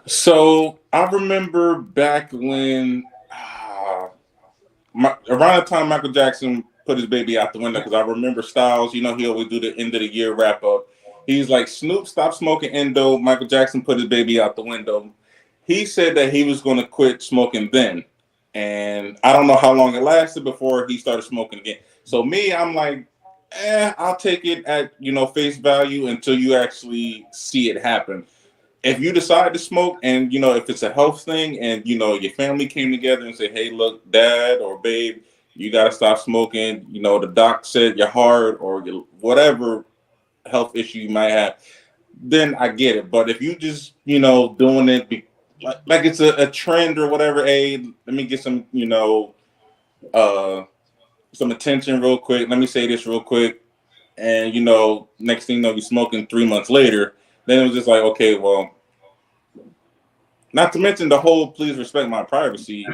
So I remember back when, around the time Michael Jackson put his baby out the window, because I remember Styles, he always do the end of the year wrap up. He's like, Snoop, stop smoking endo. Michael Jackson put his baby out the window. He said that he was going to quit smoking then. And I don't know how long it lasted before he started smoking again. So I'm like, I'll take it at, face value until you actually see it happen. If you decide to smoke and, if it's a health thing and, your family came together and said, hey, look, dad or babe, you got to stop smoking. The doc said your heart or whatever health issue you might have, then I get it. But if you just, doing it like it's a trend or whatever, hey, let me get some, some attention real quick. Let me say this real quick. And, next thing you know, you're smoking 3 months later. Then it was just like, okay, well, not to mention the whole please respect my privacy.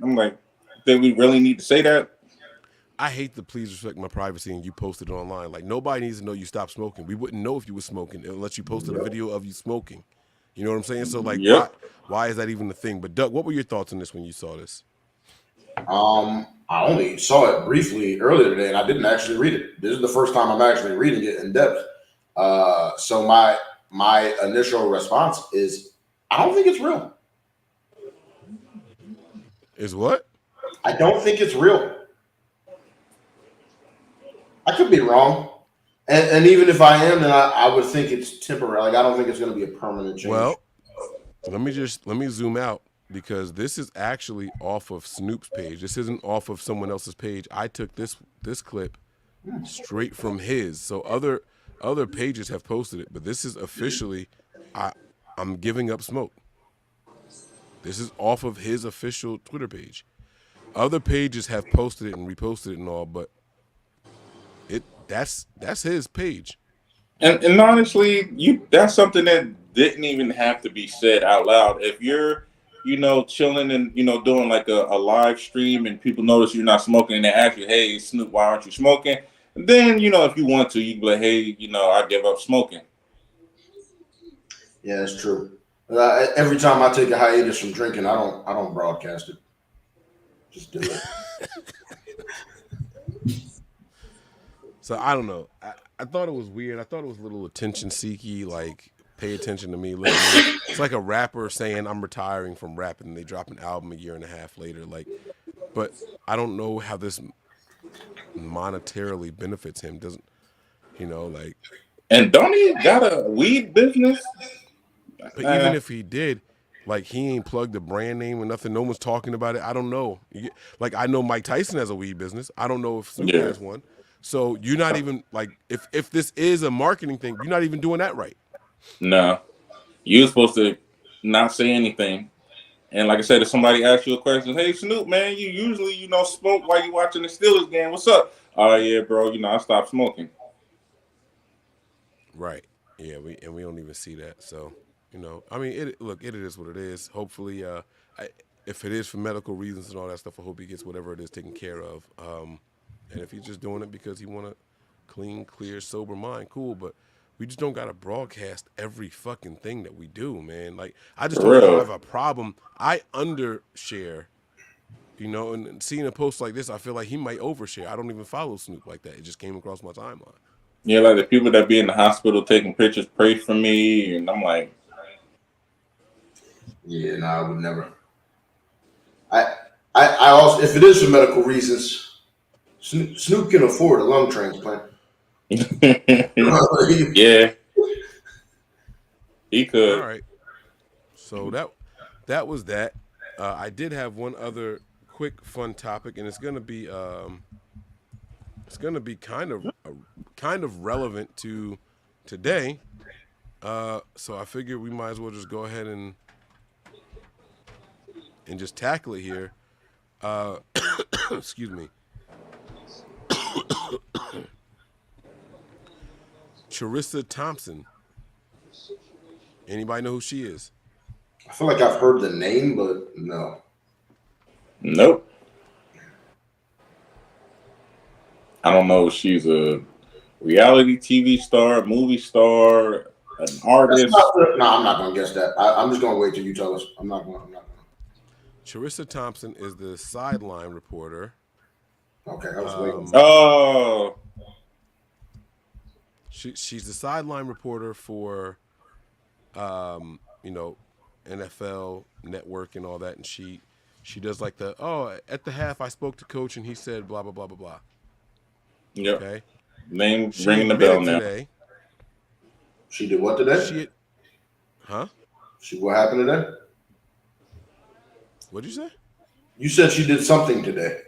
I'm like, did we really need to say that? I hate the please respect my privacy and you posted it online. Like, nobody needs to know you stopped smoking. We wouldn't know if you were smoking unless you posted a video of you smoking. You know what I'm saying? So, like, why is that even a thing? But, Doug, what were your thoughts on this when you saw this? I only saw it briefly earlier today, and I didn't actually read it. This is the first time I'm actually reading it in depth. So my initial response is, I don't think it's real. Is what? I don't think it's real. I could be wrong. And even if I am, then I would think it's temporary. Like, I don't think it's going to be a permanent change. Well, let me zoom out because this is actually off of Snoop's page. This isn't off of someone else's page. I took this clip straight from his. So other pages have posted it, but this is officially I'm giving up smoke. This is off of his official Twitter page. Other pages have posted it and reposted it and all, but that's his page. And honestly, that's something that didn't even have to be said out loud. If you're, chilling and, doing like a live stream and people notice you're not smoking and they ask you, hey, Snoop, why aren't you smoking? Then, if you want to, you can be like, hey, I give up smoking. Yeah, that's true. Every time I take a hiatus from drinking, I don't broadcast it. Just do it. So I don't know. I thought it was weird. I thought it was a little attention seeky, like pay attention to me. It's like a rapper saying I'm retiring from rapping and they drop an album a year and a half later. Like, but I don't know how this monetarily benefits him. Doesn't like? And don't he got a weed business? But even if he did, like, he ain't plugged the brand name or nothing. No one's talking about it. I don't know. Like, I know Mike Tyson has a weed business. I don't know if Snoop has one. So you're not even, like, if this is a marketing thing, you're not even doing that right. No. You're supposed to not say anything. And like I said, if somebody asks you a question, hey, Snoop, man, you usually, smoke while you watching the Steelers game. What's up? Oh, yeah, bro, I stopped smoking. Right. Yeah, we don't even see that. So, I mean, it is what it is. Hopefully, if it is for medical reasons and all that stuff, I hope he gets whatever it is taken care of. And if he's just doing it because he want a clean, clear, sober mind, cool. But we just don't got to broadcast every fucking thing that we do, man. Like, I just don't have a problem. I undershare, and seeing a post like this, I feel like he might overshare. I don't even follow Snoop like that. It just came across my timeline. Yeah, like the people that be in the hospital taking pictures, pray for me. And I'm like, yeah, no, I would never. I also, if it is for medical reasons, Snoop can afford a lung transplant. Yeah, he could. All right. So that was that. I did have one other quick fun topic, and it's gonna be kind of relevant to today. So I figured we might as well just go ahead and just tackle it here. Excuse me. Charissa Thompson. Anybody know who she is? I feel like I've heard the name, but no. Nope. I don't know if she's a reality TV star, movie star, an artist. No, I'm not going to guess that. I'm just going to wait till you tell us. I'm not going. Charissa Thompson is the sideline reporter. Okay, I was waiting. Oh. She's the sideline reporter for, NFL Network and all that, and she does like at the half I spoke to Coach and he said blah blah blah blah blah. Yep. Okay. Name ringing the bell now. Today, She did what today? What happened today? What'd you say? You said she did something today.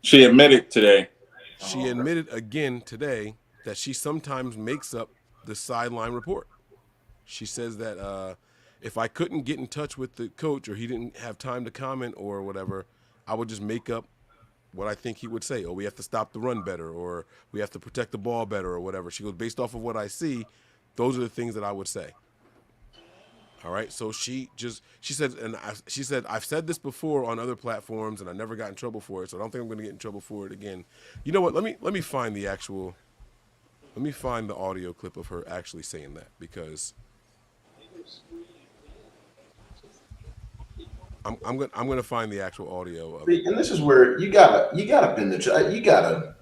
She admitted today. She admitted again today that she sometimes makes up the sideline report. She says that if I couldn't get in touch with the coach or he didn't have time to comment or whatever, I would just make up what I think he would say. Oh, we have to stop the run better, or we have to protect the ball better, or whatever. She goes, based off of what I see, those are the things that I would say. All right. So she said, I've said this before on other platforms and I never got in trouble for it. So I don't think I'm going to get in trouble for it again. You know what? Let me find the audio clip of her actually saying that, because I'm gonna find the actual audio of it. And this is where you gotta pin the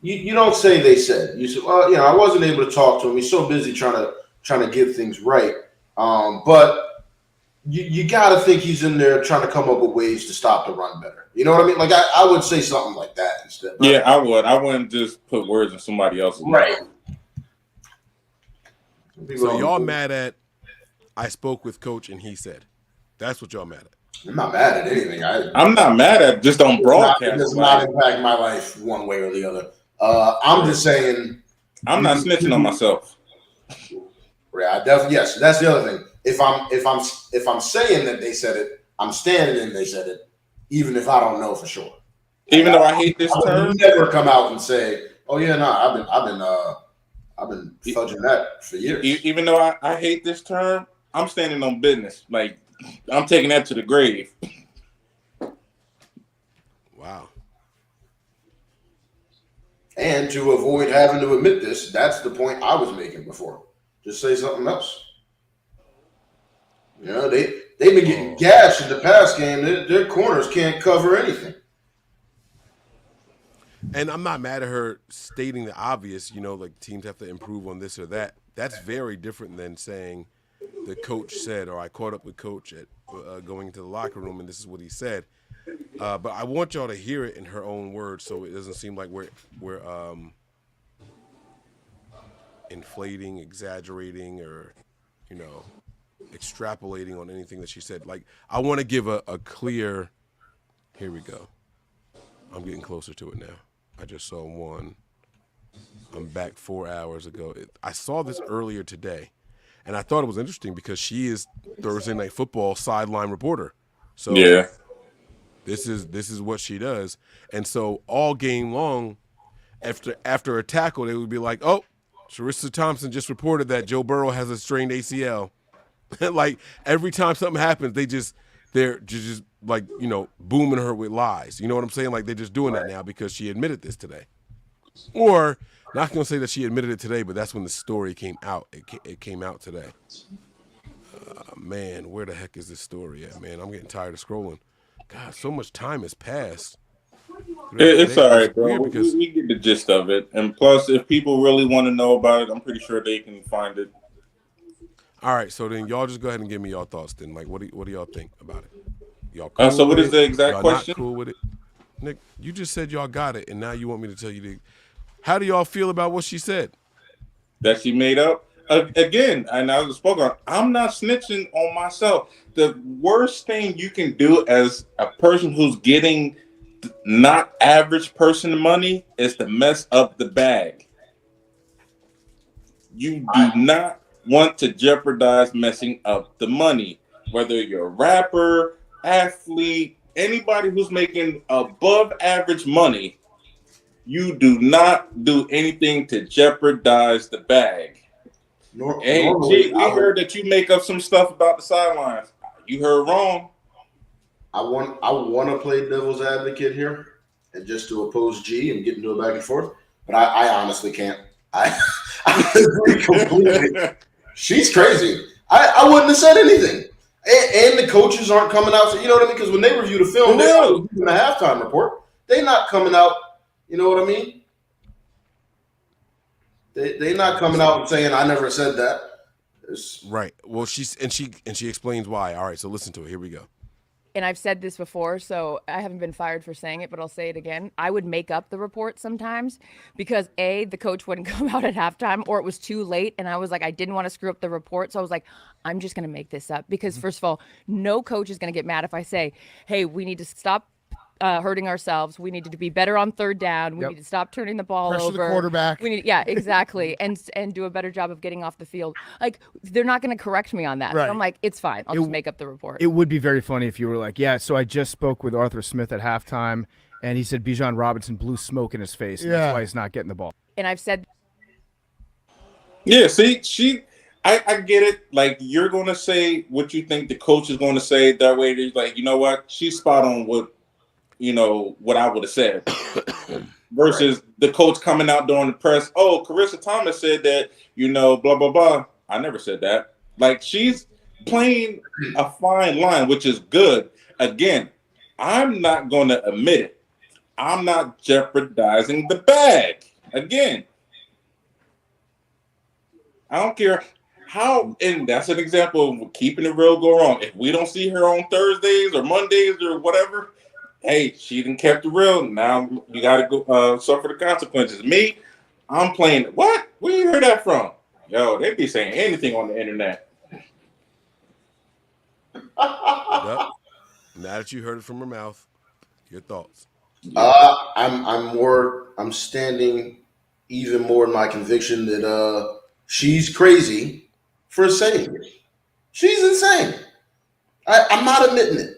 you don't say they said. You say, well, I wasn't able to talk to him. He's so busy trying to get things right. But you gotta think he's in there trying to come up with ways to stop the run better. You know what I mean? Like I would say something like that instead. Yeah, I would. I wouldn't just put words in somebody else's mouth. Right. So y'all mad at I spoke with Coach and he said. That's what y'all mad at. I'm not mad at anything. I'm not mad at it. Just don't broadcast. It does not impact my life one way or the other. I'm just saying. I'm not snitching on myself. Yeah, yes, that's the other thing. If I'm saying that they said it, I'm standing in they said it, even if I don't know for sure. Even though I hate this term, would never come out and say, "Oh yeah, no, I've been fudging that for years." Even though I hate this term, I'm standing on business. Like I'm taking that to the grave. Wow. And to avoid having to admit this, that's the point I was making before. Just say something else. They've been getting gashed in the pass game. Their corners can't cover anything. And I'm not mad at her stating the obvious, like teams have to improve on this or that. That's very different than saying the coach said, or I caught up with Coach at going into the locker room and this is what he said. But I want y'all to hear it in her own words, so it doesn't seem like we're inflating, exaggerating, or extrapolating on anything that she said. Like, I want to give a clear. Here we go. I'm getting closer to it now. I just saw one. I'm back 4 hours ago. I saw this earlier today, and I thought it was interesting because she is Thursday Night Football sideline reporter. So yeah. This is what she does. And so all game long, after a tackle, they would be like, oh, Charissa Thompson just reported that Joe Burrow has a strained ACL. Like every time something happens, they're just like, booming her with lies. You know what I'm saying? Like they're just doing that now because she admitted this today. Or not going to say that she admitted it today, but that's when the story came out. It came out today. Man, where the heck is this story at, man? I'm getting tired of scrolling. God, so much time has passed. It's all right, bro. We get the gist of it. And plus, if people really want to know about it, I'm pretty sure they can find it. All right, so then y'all just go ahead and give me your thoughts then. Like, what do y'all think about it? Y'all cool so what with is the exact y'all question? Not cool with it? Nick, you just said y'all got it, and now you want me to tell you how do y'all feel about what she said? That she made up. Again, and I spoke on, I'm not snitching on myself. The worst thing you can do as a person who's getting not average person money is to mess up the bag. You do not want to jeopardize messing up the money. Whether you're a rapper, athlete, anybody who's making above average money, you do not do anything to jeopardize the bag. Hey, G, we heard that you make up some stuff about the sidelines. You heard wrong. I want to play devil's advocate here and just to oppose G and get into a back and forth, but I honestly can't. I agree completely. She's crazy. I wouldn't have said anything. And the coaches aren't coming out. So, you know what I mean? Because when they review the film, they're doing the halftime report. They're not coming out. You know what I mean? They're not coming out and saying, I never said that. Right. Well, she explains why. All right, so listen to it. Here we go. And I've said this before, so I haven't been fired for saying it, but I'll say it again. I would make up the report sometimes because A, the coach wouldn't come out at halftime, or it was too late. And I was like, I didn't want to screw up the report. So I was like, I'm just going to make this up because first of all, no coach is going to get mad if I say, hey, we need to stop hurting ourselves. We need to be better on third down. We need to stop turning the ball Pressure over. the quarterback. We need, yeah, exactly. and do a better job of getting off the field. Like, they're not going to correct me on that. Right. So I'm like, it's fine. I'll just make up the report. It would be very funny if you were like, yeah, so I just spoke with Arthur Smith at halftime, and he said Bijan Robinson blew smoke in his face, and that's why he's not getting the ball. And I've said... Yeah, see, I get it. Like, you're going to say what you think the coach is going to say. That way, it's like, you know what? She's spot on what I would have said. Versus the coach coming out during the press. Oh, Carissa Thomas said that, blah, blah, blah. I never said that. Like, she's playing a fine line, which is good. Again, I'm not going to admit it. I'm not jeopardizing the bag. Again, I don't care how, and that's an example of keeping it real go wrong. If we don't see her on Thursdays or Mondays or whatever, hey, she didn't kept it real. Now you got to go suffer the consequences. Me, I'm playing. What? Where you heard that from? Yo, they be saying anything on the internet. Yep. Now that you heard it from her mouth, your thoughts? I'm standing even more in my conviction that she's crazy for saying it. She's insane. I'm not admitting it.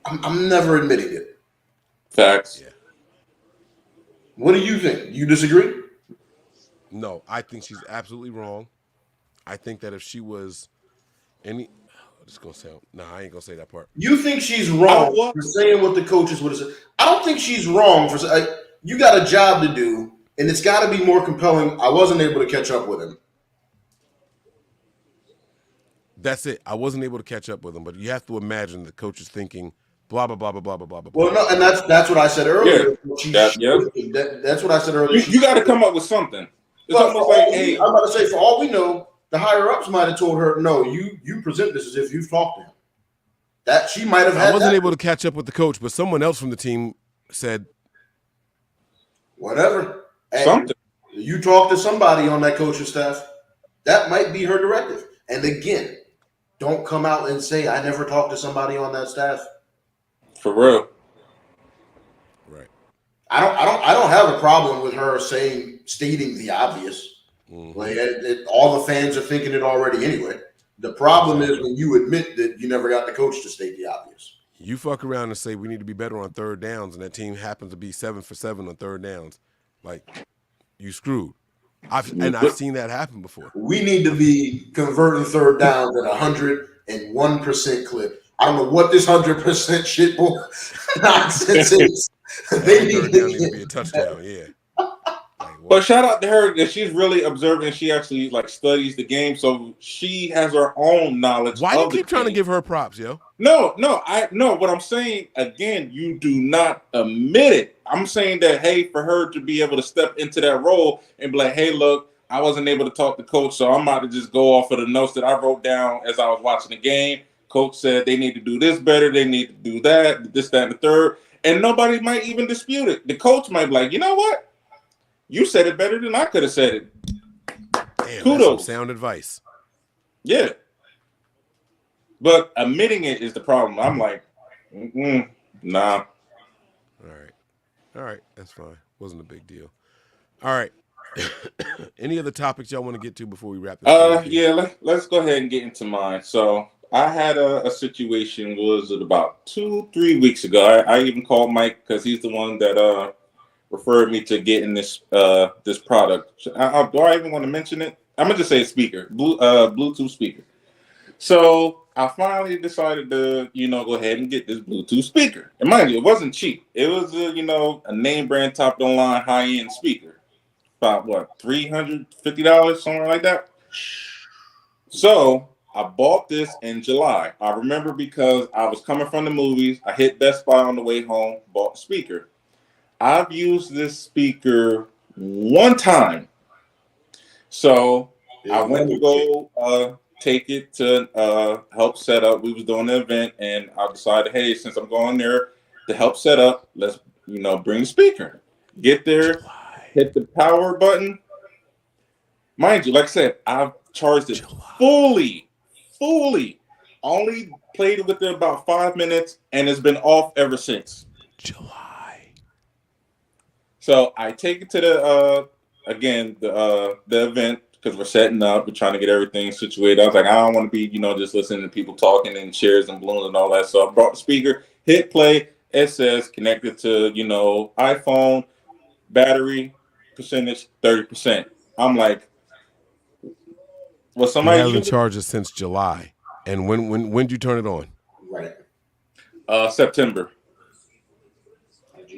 I'm never admitting it. Facts. Yeah. What do you think? You disagree? No, I think she's absolutely wrong. I think that if she was any, I'm just gonna say, I ain't gonna say that part. You think she's wrong for saying what the coaches would have said? I don't think she's wrong for saying. You got a job to do, and it's got to be more compelling. I wasn't able to catch up with him. That's it. I wasn't able to catch up with him, but you have to imagine the coach is thinking, blah blah blah blah blah blah blah. Well, no, and that's what I said earlier. Yeah. That's what I said earlier. You got to come up with something. It's almost like, hey, I'm about to say, for all we know, the higher ups might have told her, no, you present this as if you've talked to him. That she might have had. I wasn't able to catch up with the coach, but someone else from the team said, whatever. Something. You talk to somebody on that coaching staff. That might be her directive. And again, don't come out and say I never talked to somebody on that staff. For real. Right. I don't have a problem with her stating the obvious. Mm-hmm. Like all the fans are thinking it already anyway. The problem is when you admit that you never got the coach to state the obvious. You fuck around and say we need to be better on third downs, and that team happens to be 7 for 7 on third downs. Like, you screwed. I've seen that happen before. We need to be converting third downs at 101% clip. I don't know what this 100% shit nonsense is. They need to be a touchdown, yeah. But shout out to her that she's really observant. She actually studies the game, so she has her own knowledge. Why do you keep trying to give her props, yo? No. What I'm saying again, you do not admit it. I'm saying that for her to be able to step into that role and be like, hey, look, I wasn't able to talk to coach, so I'm about to just go off of the notes that I wrote down as I was watching the game. Coach said they need to do this better. They need to do that, this, that, and the third. And nobody might even dispute it. The coach might be like, you know what? You said it better than I could have said it. Damn, Kudos. that's some sound advice. Yeah. But admitting it is the problem. I'm like, nah. All right. That's fine. Wasn't a big deal. All right. Any other topics y'all want to get to before we wrap this up? Yeah, let's go ahead and get into mine. So I had a situation, was it about 2-3 weeks ago? I even called Mike because he's the one that referred me to getting this this product. Do I even want to mention it? I'm gonna just say speaker, Bluetooth speaker. So I finally decided to, go ahead and get this Bluetooth speaker. And mind you, it wasn't cheap. It was a name brand, top of the line, high end speaker. About what, $350, something like that. So I bought this in July. I remember because I was coming from the movies. I hit Best Buy on the way home, bought the speaker. I've used this speaker one time. So I went to go take it to help set up. We was doing an event, and I decided, hey, since I'm going there to help set up, let's bring the speaker. Get there, hit the power button. Mind you, like I said, I've charged it fully. Only played with it about 5 minutes, and it's been off ever since. July. So I take it to the event, because we're setting up, we're trying to get everything situated. I was like, I don't want to be, just listening to people talking and chairs and balloons and all that. So I brought the speaker, hit play. It says connected to, iPhone, battery percentage 30%. I'm like, well, somebody hasn't charged it since July. And when did you turn it on? Right. September.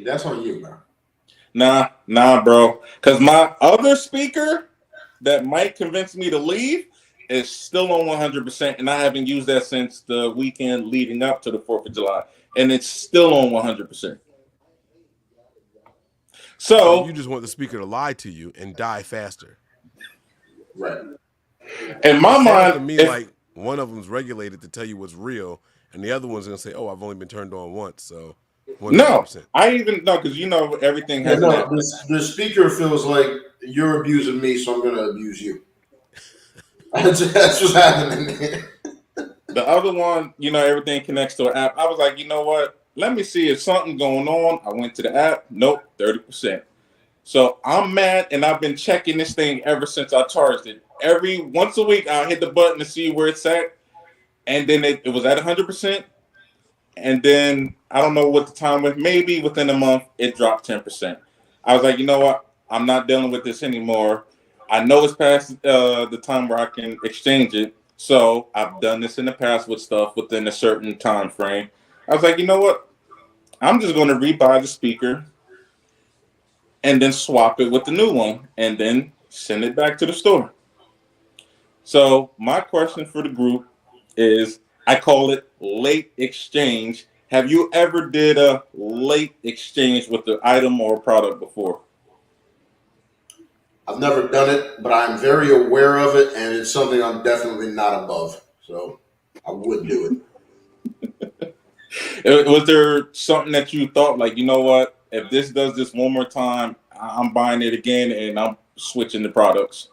That's on you, man. Nah, bro. Because my other speaker that Mike convinced me to leave is still on 100%, and I haven't used that since the weekend leading up to the 4th of July, and it's still on 100%. So you just want the speaker to lie to you and die faster. Right. In my mind, to me, like one of them's regulated to tell you what's real, and the other one's gonna say, "Oh, I've only been turned on once." So 100%. No, I even know, because everything has. The speaker feels like you're abusing me, so I'm gonna abuse you. That's what's happening here. The other one, everything connects to an app. I was like, you know what? Let me see if something's going on. I went to the app. Nope, 30%. So I'm mad, and I've been checking this thing ever since I charged it. Once a week, I'll hit the button to see where it's at, and then it was at 100%. And then I don't know what the time was. Maybe within a month, it dropped 10%. I was like, you know what? I'm not dealing with this anymore. I know it's past the time where I can exchange it. So I've done this in the past with stuff within a certain time frame. I was like, you know what? I'm just going to rebuy the speaker and then swap it with the new one and then send it back to the store. So my question for the group is, I call it late exchange. Have you ever did a late exchange with the item or product before? I've never done it, but I'm very aware of it, and it's something I'm definitely not above. So I would do it. Was there something that you thought, like, you know what? If this does this one more time, I'm buying it again and I'm switching the products?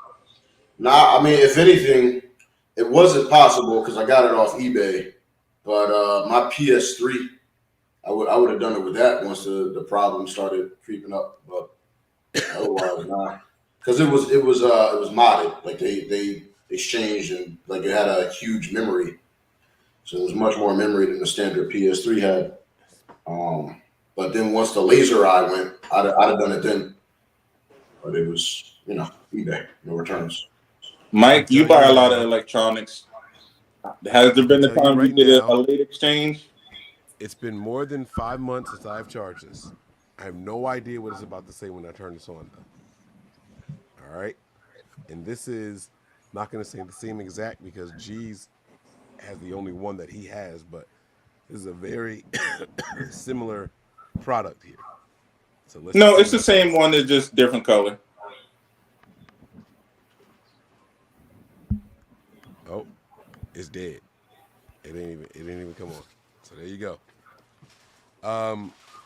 Nah, I mean, if anything, it wasn't possible because I got it off eBay. But my PS3, I would have done it with that once the problem started creeping up. But otherwise, nah. Because it was modded. Like they exchanged, and like it had a huge memory, so it was much more memory than the standard PS3 had. But then once the laser eye went, I'd have done it then. But it was eBay, no returns. Mike, you buy a lot of electronics. Has there been a time you did a late exchange? It's been more than 5 months since I've charged this. I have no idea what it's about to say when I turn this on, though. All right? And this is not going to say the same exact because G's has the only one that he has, but this is a very similar product here. So no, it's the same one, it's just different color. Oh, it's dead. It didn't even come on. So there you go.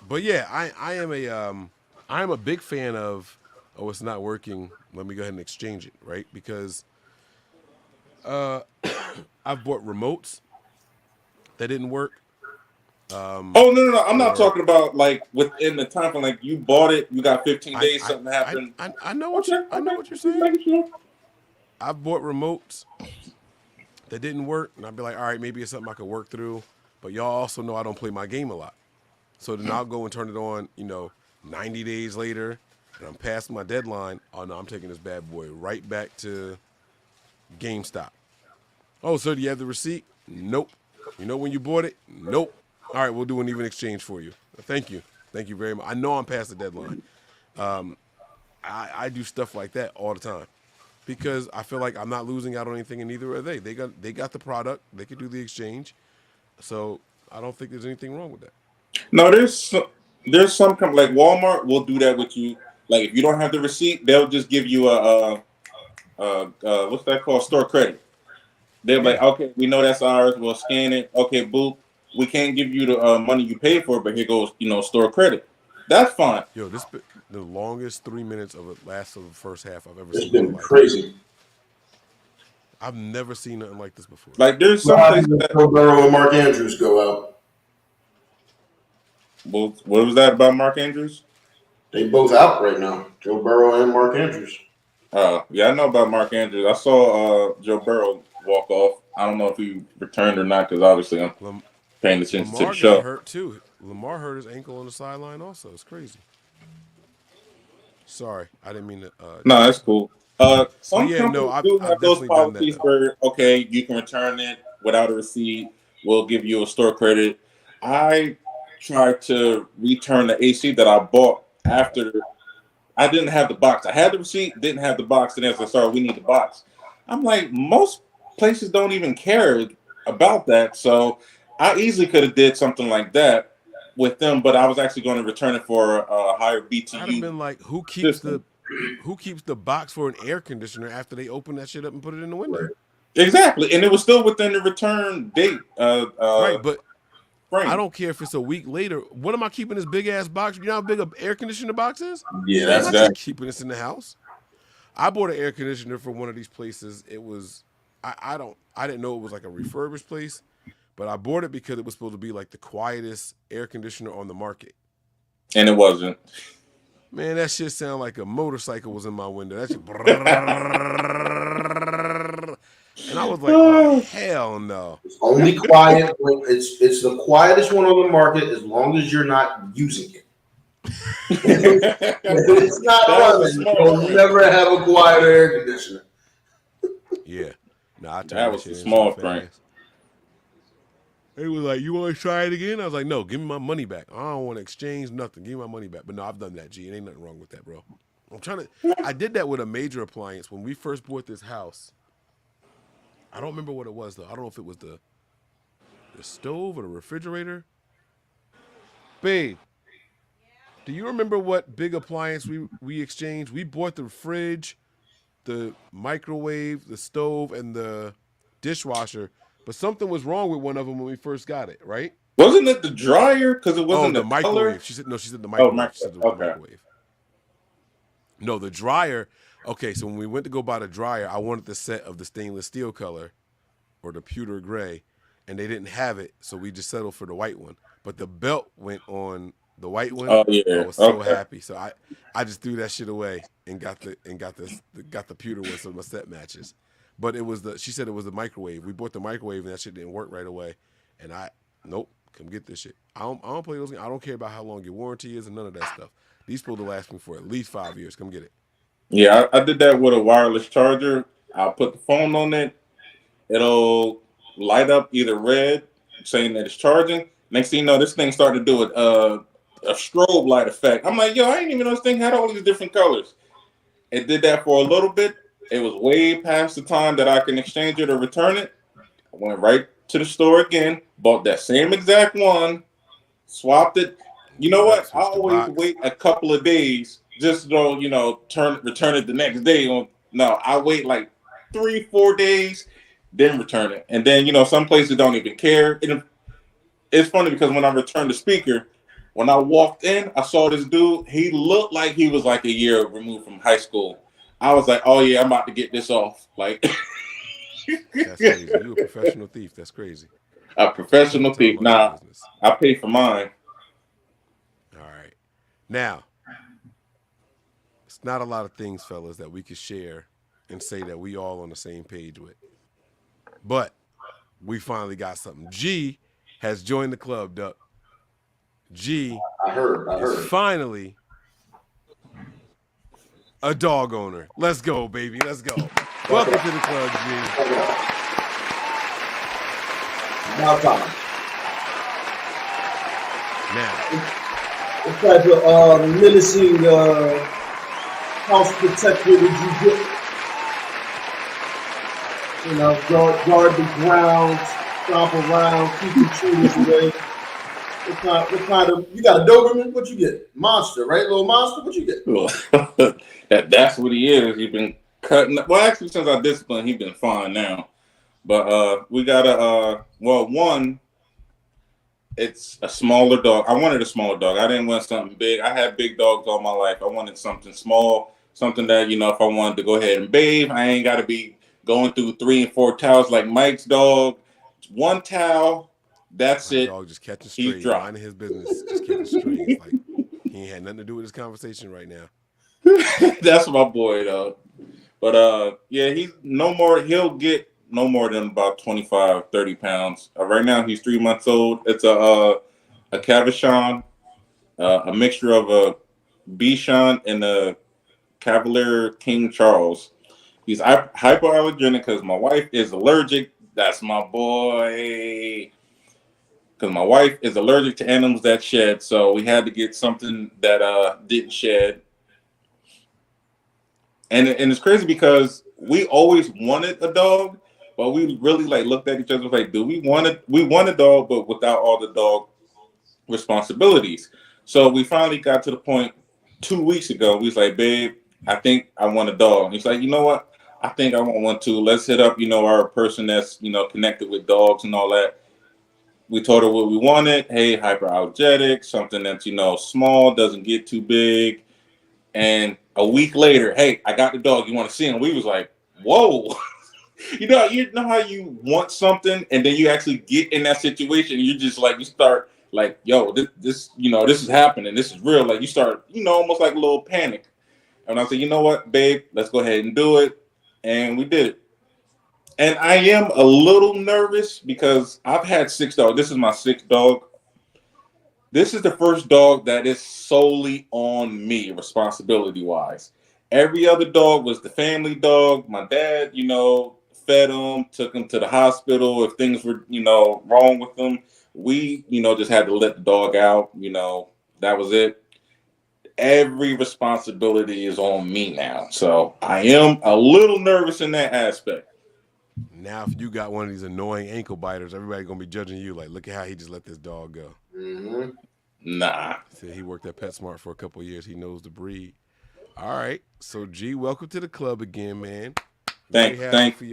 But yeah, I am a big fan of. Oh, it's not working. Let me go ahead and exchange it, right? Because I've bought remotes that didn't work. Oh no! I'm not talking about like within the time frame. Like you bought it, you got 15 days, something happened. I know what you're saying. I've bought remotes that didn't work, and I'd be like, all right, maybe it's something I could work through. But y'all also know I don't play my game a lot, so then I'll go and turn it on. 90 days later, and I'm past my deadline. Oh no, I'm taking this bad boy right back to GameStop. Oh, sir, do you have the receipt? Nope. You know when you bought it? Nope. All right, we'll do an even exchange for you. Thank you very much. I know I'm past the deadline. I do stuff like that all the time because I feel like I'm not losing out on anything, and neither are they. They got the product. They could do the exchange, so I don't think there's anything wrong with that. No, there's some like Walmart will do that with you. Like if you don't have the receipt, they'll just give you a what's that called? Store credit. They're like, okay, we know that's ours. We'll scan it. Okay, boop. We can't give you the money you paid for, but here goes, store credit. That's fine. Yo, this the longest 3 minutes of the first half I've ever seen. It's been crazy. I've never seen nothing like this before. Like there's some places that Joe Burrow and Mark Andrews go out. Well, what was that about Mark Andrews? They both out right now. Joe Burrow and Mark Andrews. Yeah, I know about Mark Andrews. I saw Joe Burrow walk off. I don't know if he returned or not because obviously I'm paying attention to the show. Got hurt too. Lamar hurt his ankle on the sideline also. It's crazy. Sorry, I didn't mean to. No, that's cool. Some companies I've have those definitely done policies that, where okay, you can return it without a receipt. We'll give you a store credit. I tried to return the AC that I bought after I didn't have the box. I had the receipt, didn't have the box, and as I started, we need the box. I'm like, most places don't even care about that, so I easily could have did something like that with them, but I was actually going to return it for a higher BTU. I'd have been like, who keeps the box for an air conditioner after they open that shit up and put it in the window? Exactly, and it was still within the return date. Right, but I don't care if it's a week later. What am I keeping this big ass box? You know how big an air conditioner box is? Yeah, that's I'm not keeping this in the house. I bought an air conditioner from one of these places. It was I didn't know it was like a refurbished place, but I bought it because it was supposed to be like the quietest air conditioner on the market. And it wasn't. Man, that shit sounded like a motorcycle was in my window. That shit, and I was like, oh, hell no. It's only quiet. It's the quietest one on the market as long as you're not using it. If it's not running, you'll never have a quiet air conditioner. Yeah. No, that was the small print. They was like, you want to try it again? I was like, no, give me my money back. I don't want to exchange nothing. Give me my money back. But no, I've done that, G. It ain't nothing wrong with that, bro. I did that with a major appliance when we first bought this house. I don't remember what it was, though. I don't know if it was the stove or the refrigerator. Babe, do you remember what big appliance we exchanged? We bought the fridge, the microwave, the stove, and the dishwasher. But something was wrong with one of them when we first got it, right? Wasn't it the dryer? Because it wasn't the microwave. Color? She said the microwave. Oh, she said the microwave. No, the dryer. Okay, so when we went to go buy the dryer, I wanted the set of the stainless steel color or the pewter gray, and they didn't have it, so we just settled for the white one. But the belt went on the white one. Oh yeah, I was so happy. So I just threw that shit away and got the pewter one so my set matches. But she said it was the microwave. We bought the microwave and that shit didn't work right away. And nope, come get this shit. I don't play those games. I don't care about how long your warranty is and none of that stuff. These supposed to last me for at least 5 years. Come get it. Yeah, I did that with a wireless charger. I'll put the phone on it. It'll light up either red, saying that it's charging. Next thing you know, this thing started to do a strobe light effect. I'm like, yo, I didn't even know this thing had all these different colors. It did that for a little bit. It was way past the time that I can exchange it or return it. I went right to the store again, bought that same exact one, swapped it. You know what? I always wait a couple of days just to return it the next day. No, I wait like 3-4 days. then return it. And then, some places don't even care. It's funny because when I returned the speaker, when I walked in, I saw this dude. He looked like he was like a year removed from high school. I was like, oh yeah, I'm about to get this off. Like, that's crazy. You a professional thief. That's crazy. A professional thief. Nah, I pay for mine. All right. Now, it's not a lot of things, fellas, that we could share and say that we all on the same page with. But we finally got something. G has joined the club, Duck. G I heard. is finally a dog owner. Let's go, baby. Let's go. Welcome to the club, G. About time. Now, What type of menacing house protector did you get? Guard the grounds, stomp around, keep the intruders away. What kind of, you got a Doberman? What you get? Monster, right? Little monster? What you get? That's what he is. He's been cutting. Well, actually, since I disciplined, he's been fine now. But we got one. It's a smaller dog. I wanted a smaller dog. I didn't want something big. I had big dogs all my life. I wanted something small, something that, if I wanted to go ahead and bathe, I ain't got to be going through 3 and 4 towels like Mike's dog. One towel, that's it. Dog just catching strays, minding his business, just catching strays. Like, he ain't had nothing to do with this conversation right now. That's my boy, though. But, yeah, he's no more. He'll get no more than about 25, 30 pounds. Right now, he's 3 months old. It's a Cavachon, a mixture of a Bichon and a Cavalier King Charles. He's hypoallergenic because my wife is allergic. That's my boy. Because my wife is allergic to animals that shed, so we had to get something that didn't shed. And it's crazy because we always wanted a dog, but we really looked at each other like, we want a dog, but without all the dog responsibilities. So we finally got to the point 2 weeks ago. We was like, babe, I think I want a dog. And he's like, you know what? I think I want one too. Let's hit up, our person that's, connected with dogs and all that. We told her what we wanted. Hey, hyperallergenic, something that's, small, doesn't get too big. And a week later, hey, I got the dog. You want to see him? We was like, whoa. You know how you want something and then you actually get in that situation and you just you start like, yo, this is happening. This is real. Like you start, almost like a little panic. And I said, you know what, babe, let's go ahead and do it. And we did it. And I am a little nervous because I've had 6 dogs. This is my 6th dog. This is the first dog that is solely on me, responsibility-wise. Every other dog was the family dog. My dad, fed him, took him to the hospital. If things were, wrong with him, we, just had to let the dog out. That was it. Every responsibility is on me now. So I am a little nervous in that aspect. Now, if you got one of these annoying ankle biters, everybody going to be judging you like, look at how he just let this dog go. Mm-hmm. Nah. See, he worked at PetSmart for a couple of years. He knows the breed. All right. So, G, welcome to the club again, man. Thank you.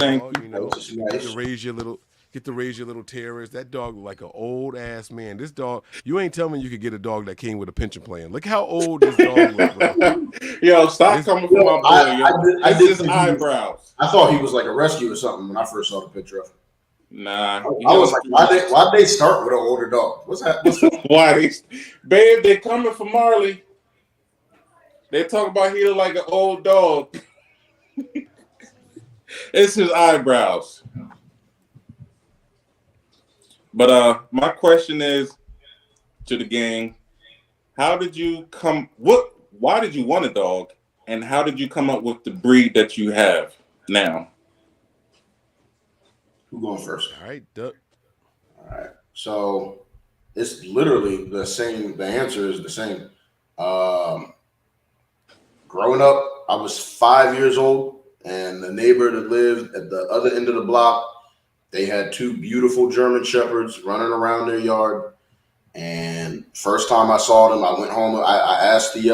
Get to raise your little terrors. That dog look like an old ass man. This dog, you ain't telling me you could get a dog that came with a pension plan. Look how old this dog looks, bro. Yo, stop coming from my boy. I did his eyebrows. I thought he was like a rescue or something when I first saw the picture of him. Nah. I was like, why'd they start with an older dog? What's that? Babe, they coming for Marley. They talk about he look like an old dog. It's his eyebrows. But my question is to the gang, why did you want a dog and how did you come up with the breed that you have now? Who going first? All right, Duck. All right. So it's literally the same. The answer is the same. Growing up, I was 5 years old and the neighbor that lived at the other end of the block, they had 2 beautiful German Shepherds running around their yard. And first time I saw them, I went home. I asked the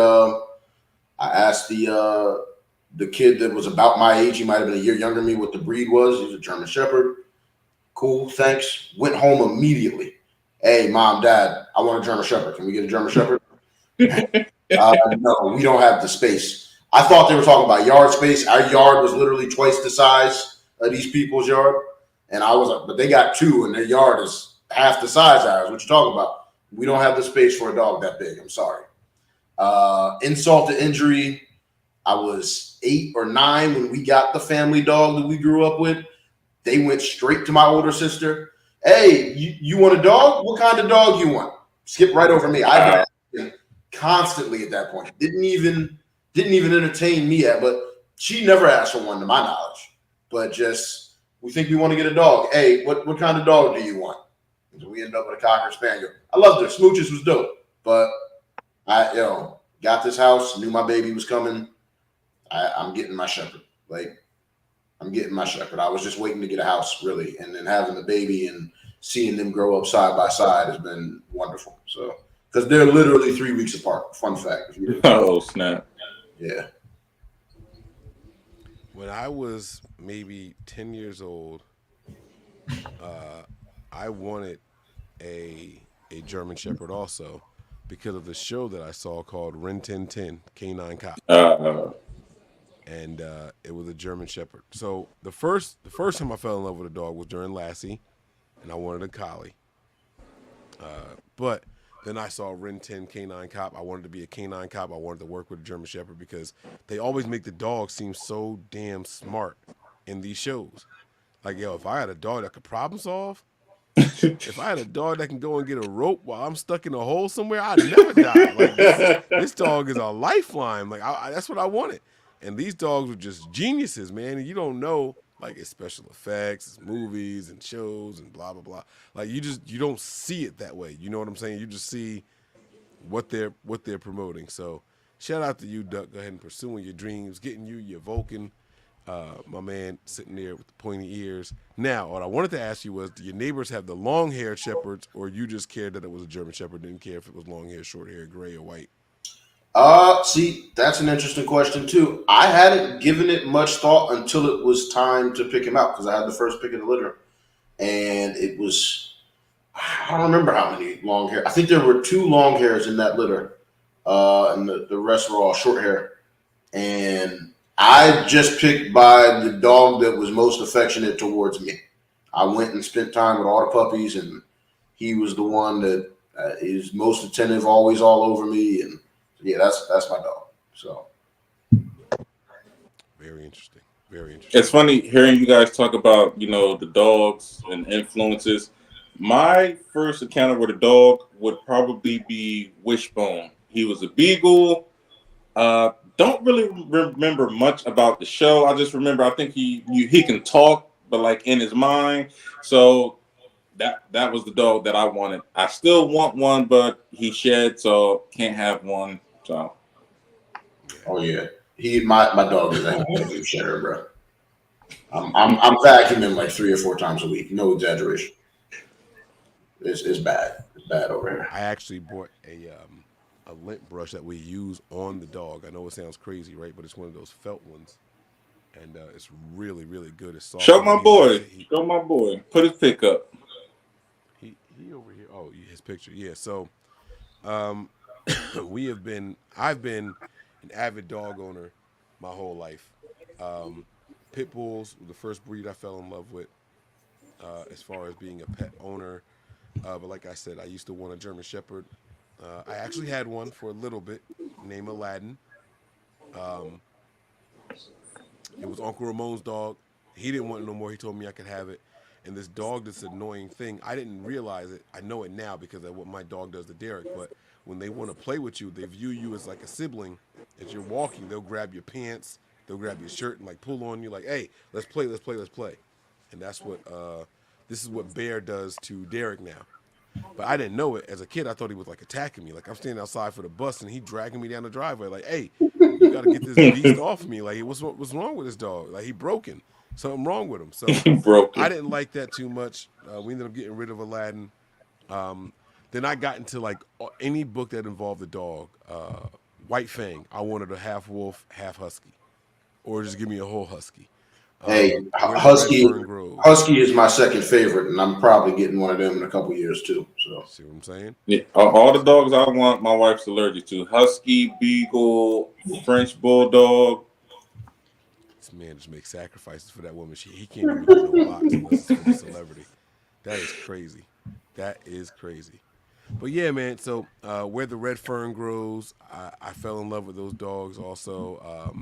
the kid that was about my age, he might have been a year younger than me, what the breed was. He was a German Shepherd. Cool, thanks. Went home immediately. Hey, mom, dad, I want a German Shepherd. Can we get a German Shepherd? No, we don't have the space. I thought they were talking about yard space. Our yard was literally twice the size of these people's yard. And I was like, but they got two and their yard is half the size of ours. What you talking about? We don't have the space for a dog that big. I'm sorry. Insult to injury. I was 8 or 9 when we got the family dog that we grew up with. They went straight to my older sister. Hey, you want a dog? What kind of dog you want? Skip right over me. I've been constantly at that point. Didn't even entertain me yet, but she never asked for one to my knowledge. But just, we think we want to get a dog. Hey, what kind of dog do you want? So we ended up with a Cocker Spaniel. I loved her. Smooches was dope. But I got this house, knew my baby was coming. I'm getting my Shepherd. I'm getting my Shepherd. I was just waiting to get a house, really. And then having the baby and seeing them grow up side by side has been wonderful. So, because they're literally 3 weeks apart. Fun fact. Oh, snap. Yeah. When I was maybe 10 years old, I wanted a German Shepherd also because of the show that I saw called Rin Tin Tin, Canine Cop. And it was a German Shepherd. So the first time I fell in love with a dog was during Lassie, and I wanted a collie. But then I saw Rin Tin Canine Cop. I wanted to be a canine cop. I wanted to work with a German Shepherd because they always make the dog seem so damn smart in these shows. Like, if I had a dog that could problem solve, if I had a dog that can go and get a rope while I'm stuck in a hole somewhere, I'd never die. Like, this dog is a lifeline. Like, that's what I wanted. And these dogs were just geniuses, man. And you don't know, like, it's special effects, it's movies and shows and blah, blah, blah. Like, you don't see it that way. You know what I'm saying? You just see what they're promoting. So shout out to you, Duck. Go ahead and pursuing your dreams, getting you your Vulcan. My man sitting there with the pointy ears. Now, what I wanted to ask you was, do your neighbors have the long-haired shepherds, or you just cared that it was a German Shepherd, didn't care if it was long hair, short hair, gray, or white? See, that's an interesting question too. I hadn't given it much thought until it was time to pick him out because I had the first pick of the litter, and it was, I don't remember how many long hair. I think there were 2 long hairs in that litter, and the rest were all short hair. And I just picked by the dog that was most affectionate towards me. I went and spent time with all the puppies, and he was the one that is most attentive, always all over me, and yeah, that's my dog. So very interesting. Very interesting. It's funny hearing you guys talk about, the dogs and influences. My first encounter with a dog would probably be Wishbone. He was a beagle. Don't really remember much about the show. I just remember I think he can talk, but like in his mind. So that was the dog that I wanted. I still want one, but he shed, so can't have one. So, oh yeah, my dog is a heavy shedder, bro. I'm vacuuming like 3 or 4 times a week. No exaggeration. It's bad. It's bad over here. I actually bought a lint brush that we use on the dog. I know it sounds crazy, right? But it's one of those felt ones, and it's really, really good. It's soft. Show my boy. Show my boy. Put his pick up. He over here. Oh, his picture. Yeah. So, I've been an avid dog owner my whole life. Pit bulls were the first breed I fell in love with as far as being a pet owner. But like I said, I used to want a German Shepherd. I actually had one for a little bit named Aladdin. It was Uncle Ramon's dog. He didn't want it no more. He told me I could have it. And this dog, this annoying thing, I didn't realize it. I know it now because of what my dog does to Derek. But when they want to play with you, they view you as like a sibling. As you're walking, they'll grab your pants, they'll grab your shirt and like pull on you like, hey, let's play. And that's what, this is what Bear does to Derek now. But I didn't know it. As a kid, I thought he was like attacking me. Like I'm standing outside for the bus and he dragging me down the driveway. Like, hey, you got to get this beast off me. Like, what's wrong with this dog? Like, he broken. Something wrong with him. So I didn't like that too much. We ended up getting rid of Aladdin. Then I got into like any book that involved the dog. White Fang. I wanted a half wolf, half husky. or just give me a whole husky. Hey, Where's the Husky. Red Fern Grove? Husky is my second favorite, and I'm probably getting one of them in a couple years too. So See what I'm saying? Yeah, all the dogs I want, my wife's allergic to: husky, beagle, French bulldog. This man just makes sacrifices for that woman. He can't even get no box unless it's for a celebrity. That is crazy. That is crazy. But yeah, man. So where the Red Fern grows, I fell in love with those dogs. Also,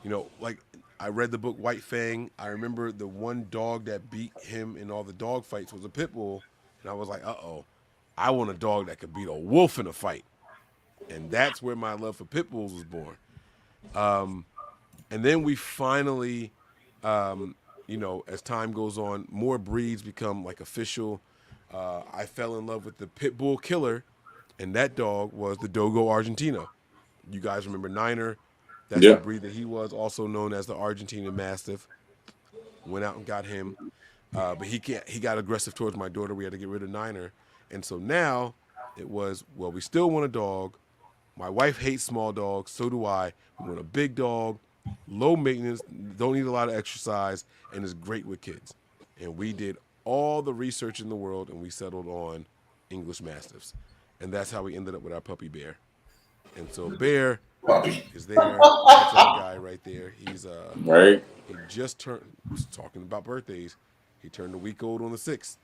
you know, like I read the book White Fang. I remember the one dog that beat him in all the dog fights was a pit bull, and I was like, I want a dog that could beat a wolf in a fight, and that's where my love for pit bulls was born. And then we finally, you know, as time goes on, more breeds become like official. I fell in love with the pit bull killer, and that dog was the Dogo Argentino. You guys remember Niner? That's the breed that he was, also known as the Argentinian Mastiff. Went out and got him, but he got aggressive towards my daughter. We had to get rid of Niner, and so now it was, well, we still want a dog. My wife hates small dogs, so do I. We want a big dog, low maintenance, don't need a lot of exercise, and is great with kids. And we did all the research in the world, and we settled on English Mastiffs, and that's how we ended up with our puppy Bear. And so Bear is there. That's our guy right there. He's Right. He just turned. Was talking about birthdays. He turned a week old on the 6th.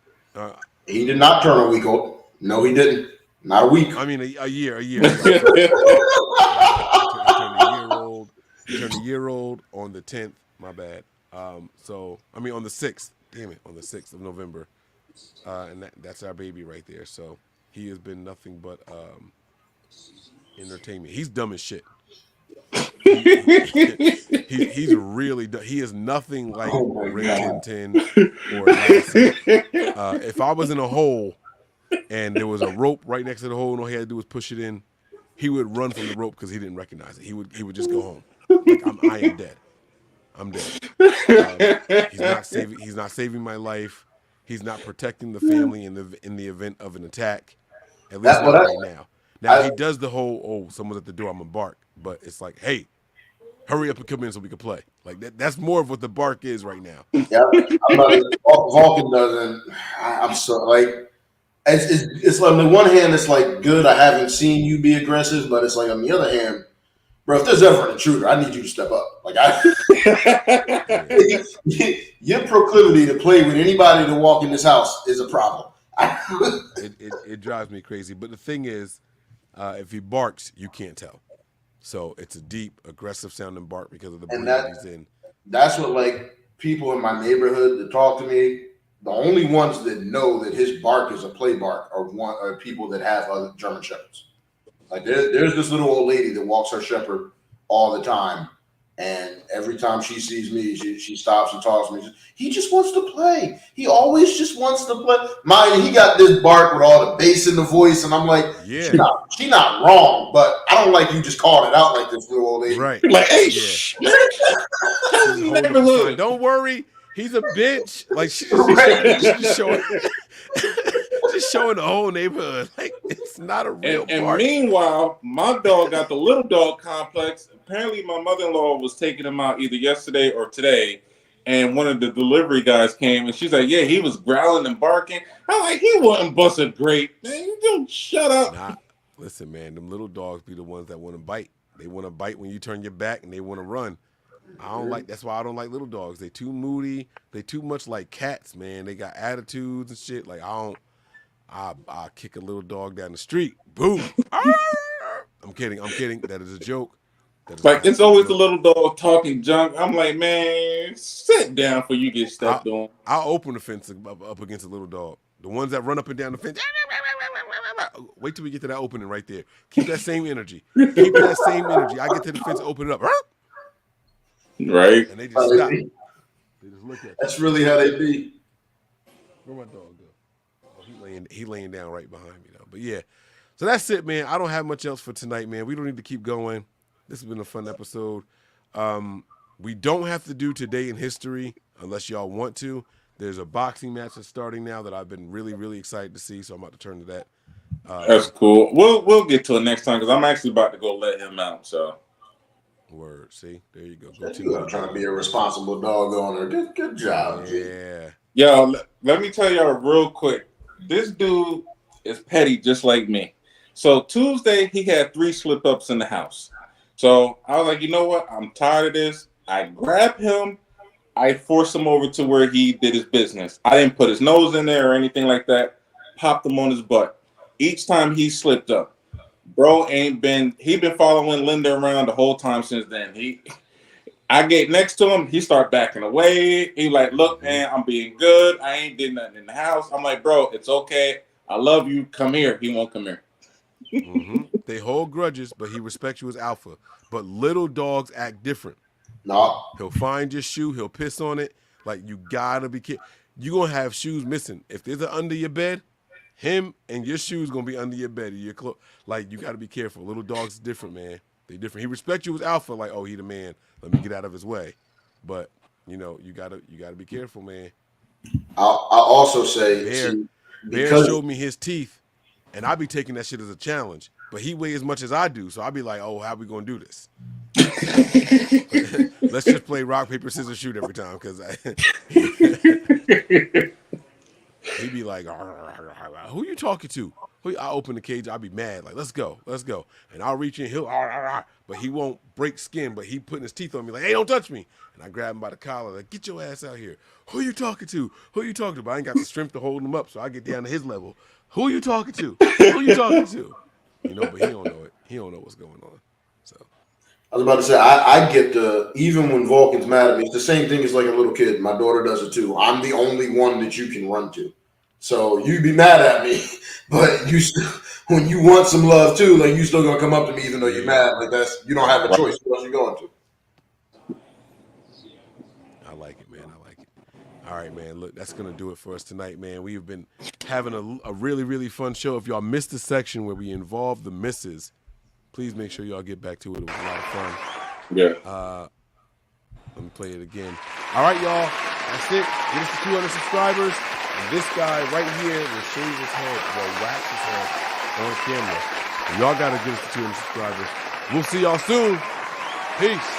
he did not turn a week old. No, he didn't. Not a week. I mean, a year. He turned a year old on the 10th. My bad. So I mean on the 6th. Damn it, on the 6th of November. And that's our baby right there. So he has been nothing but entertainment. He's dumb as shit. He's really he is nothing like Rin Tin Tin or Lassie. If I was in a hole and there was a rope right next to the hole and all he had to do was push it in, he would run from the rope because he didn't recognize it. He would just go home. Like I am dead. I'm dead. He's not saving my life. He's not protecting the family in the event of an attack. At least not right now. Now he does the whole, someone's at the door, I'm gonna bark. But it's like, hey, hurry up and come in so we can play. Like that's more of what the bark is right now. Yeah, Vulcan doesn't. I'm so like, it's like on the one hand, it's like good. I haven't seen you be aggressive, but it's like on the other hand, bro, if there's ever an intruder, I need you to step up. Like your proclivity to play with anybody to walk in this house is a problem. It drives me crazy. But the thing is, if he barks, you can't tell. So it's a deep, aggressive sounding bark because of the breed that he's in. That's what like people in my neighborhood that talk to me. The only ones that know that his bark is a play bark are people that have other German shepherds. Like there's this little old lady that walks her shepherd all the time, and every time she sees me, she stops and talks to me. He just wants to play. He always just wants to play. Mind, he got this bark with all the bass in the voice, and I'm like, yeah, she not wrong, but I don't like you just called it out like this little old lady. Right? Like, hey, don't worry, he's a bitch. Like she's just showing the whole neighborhood like it's not a real bark. And meanwhile, my dog got the little dog complex. Apparently, my mother-in-law was taking him out either yesterday or today, and one of the delivery guys came, and she's like, "Yeah, he was growling and barking." I'm like, "He wasn't busted great, man. You don't shut up." Nah, listen, man, them little dogs be the ones that want to bite. They want to bite when you turn your back, and they want to run. I don't like. That's why I don't like little dogs. They too moody. They too much like cats, man. They got attitudes and shit. Like I'll kick a little dog down the street. Boom. I'm kidding. That is a joke. Like it's always the little dog talking junk. I'm like, man, sit down before you get stepped on. I'll open the fence up against a little dog. The ones that run up and down the fence. Wait till we get to that opening right there. Keep that same energy. I get to the fence, open it up. Right. And they just stop. They just look at you. That's really how they be. Where my dog go? Oh, he laying down right behind me though. But yeah. So that's it, man. I don't have much else for tonight, man. We don't need to keep going. This has been a fun episode. We don't have to do Today in History unless y'all want to. There's a boxing match that's starting now that I've been really, really excited to see, so I'm about to turn to that. That's cool. We'll get to it next time because I'm actually about to go let him out. So Word. See, there you go. Go I'm trying to be a responsible dog owner. Good job. Yeah. Yo, let me tell y'all real quick. This dude is petty just like me. So Tuesday, he had 3 slip-ups in the house. So I was like, you know what? I'm tired of this. I grabbed him. I forced him over to where he did his business. I didn't put his nose in there or anything like that. Popped him on his butt. Each time he slipped up. Bro he been following Linda around the whole time since then. I get next to him, he start backing away. He like, look, man, I'm being good. I ain't did nothing in the house. I'm like, bro, it's okay. I love you. Come here. He won't come here. They hold grudges, but he respects you as alpha. But little dogs act different. No. He'll find your shoe. He'll piss on it. Like, you gotta be careful. You're going to have shoes missing. If there's an under your bed, him and your shoes going to be under your bed. Your clothes. Like, you got to be careful. Little dogs are different, man. They different. He respects you as alpha. Like, oh, he the man. Let me get out of his way. But, you know, you gotta be careful, man. I'll also say, Bear showed me his teeth, and I be taking that shit as a challenge. But he weighs as much as I do, so I be like, oh, how we gonna do this? Let's just play rock, paper, scissors, shoot every time, because he be like, who you talking to? I open the cage, I'll be mad, like, let's go. And I'll reach in, he'll, but he won't break skin, but he putting his teeth on me like, hey, don't touch me. And I grab him by the collar, like, get your ass out here. Who you talking to? But I ain't got the strength to hold him up, so I get down to his level. Who you talking to? Who you talking to? You know, but he don't know it. He don't know what's going on. So I was about to say, I get even when Vulcan's mad at me, it's the same thing as like a little kid. My daughter does it too. I'm the only one that you can run to. So you be mad at me, but you still, when you want some love too, like you still gonna come up to me even though you're mad. Like you don't have a choice. Who else you going to? I like it, man. I like it. All right, man. Look, that's going to do it for us tonight, man. We've been having a really, really fun show. If y'all missed the section where we involved the misses, please make sure y'all get back to it. It was a lot of fun. Yeah. Let me play it again. All right, y'all. That's it. Get us to 200 subscribers. And this guy right here will shave his head, will wax his head on camera. And y'all got to get us to 200 subscribers. We'll see y'all soon. Peace.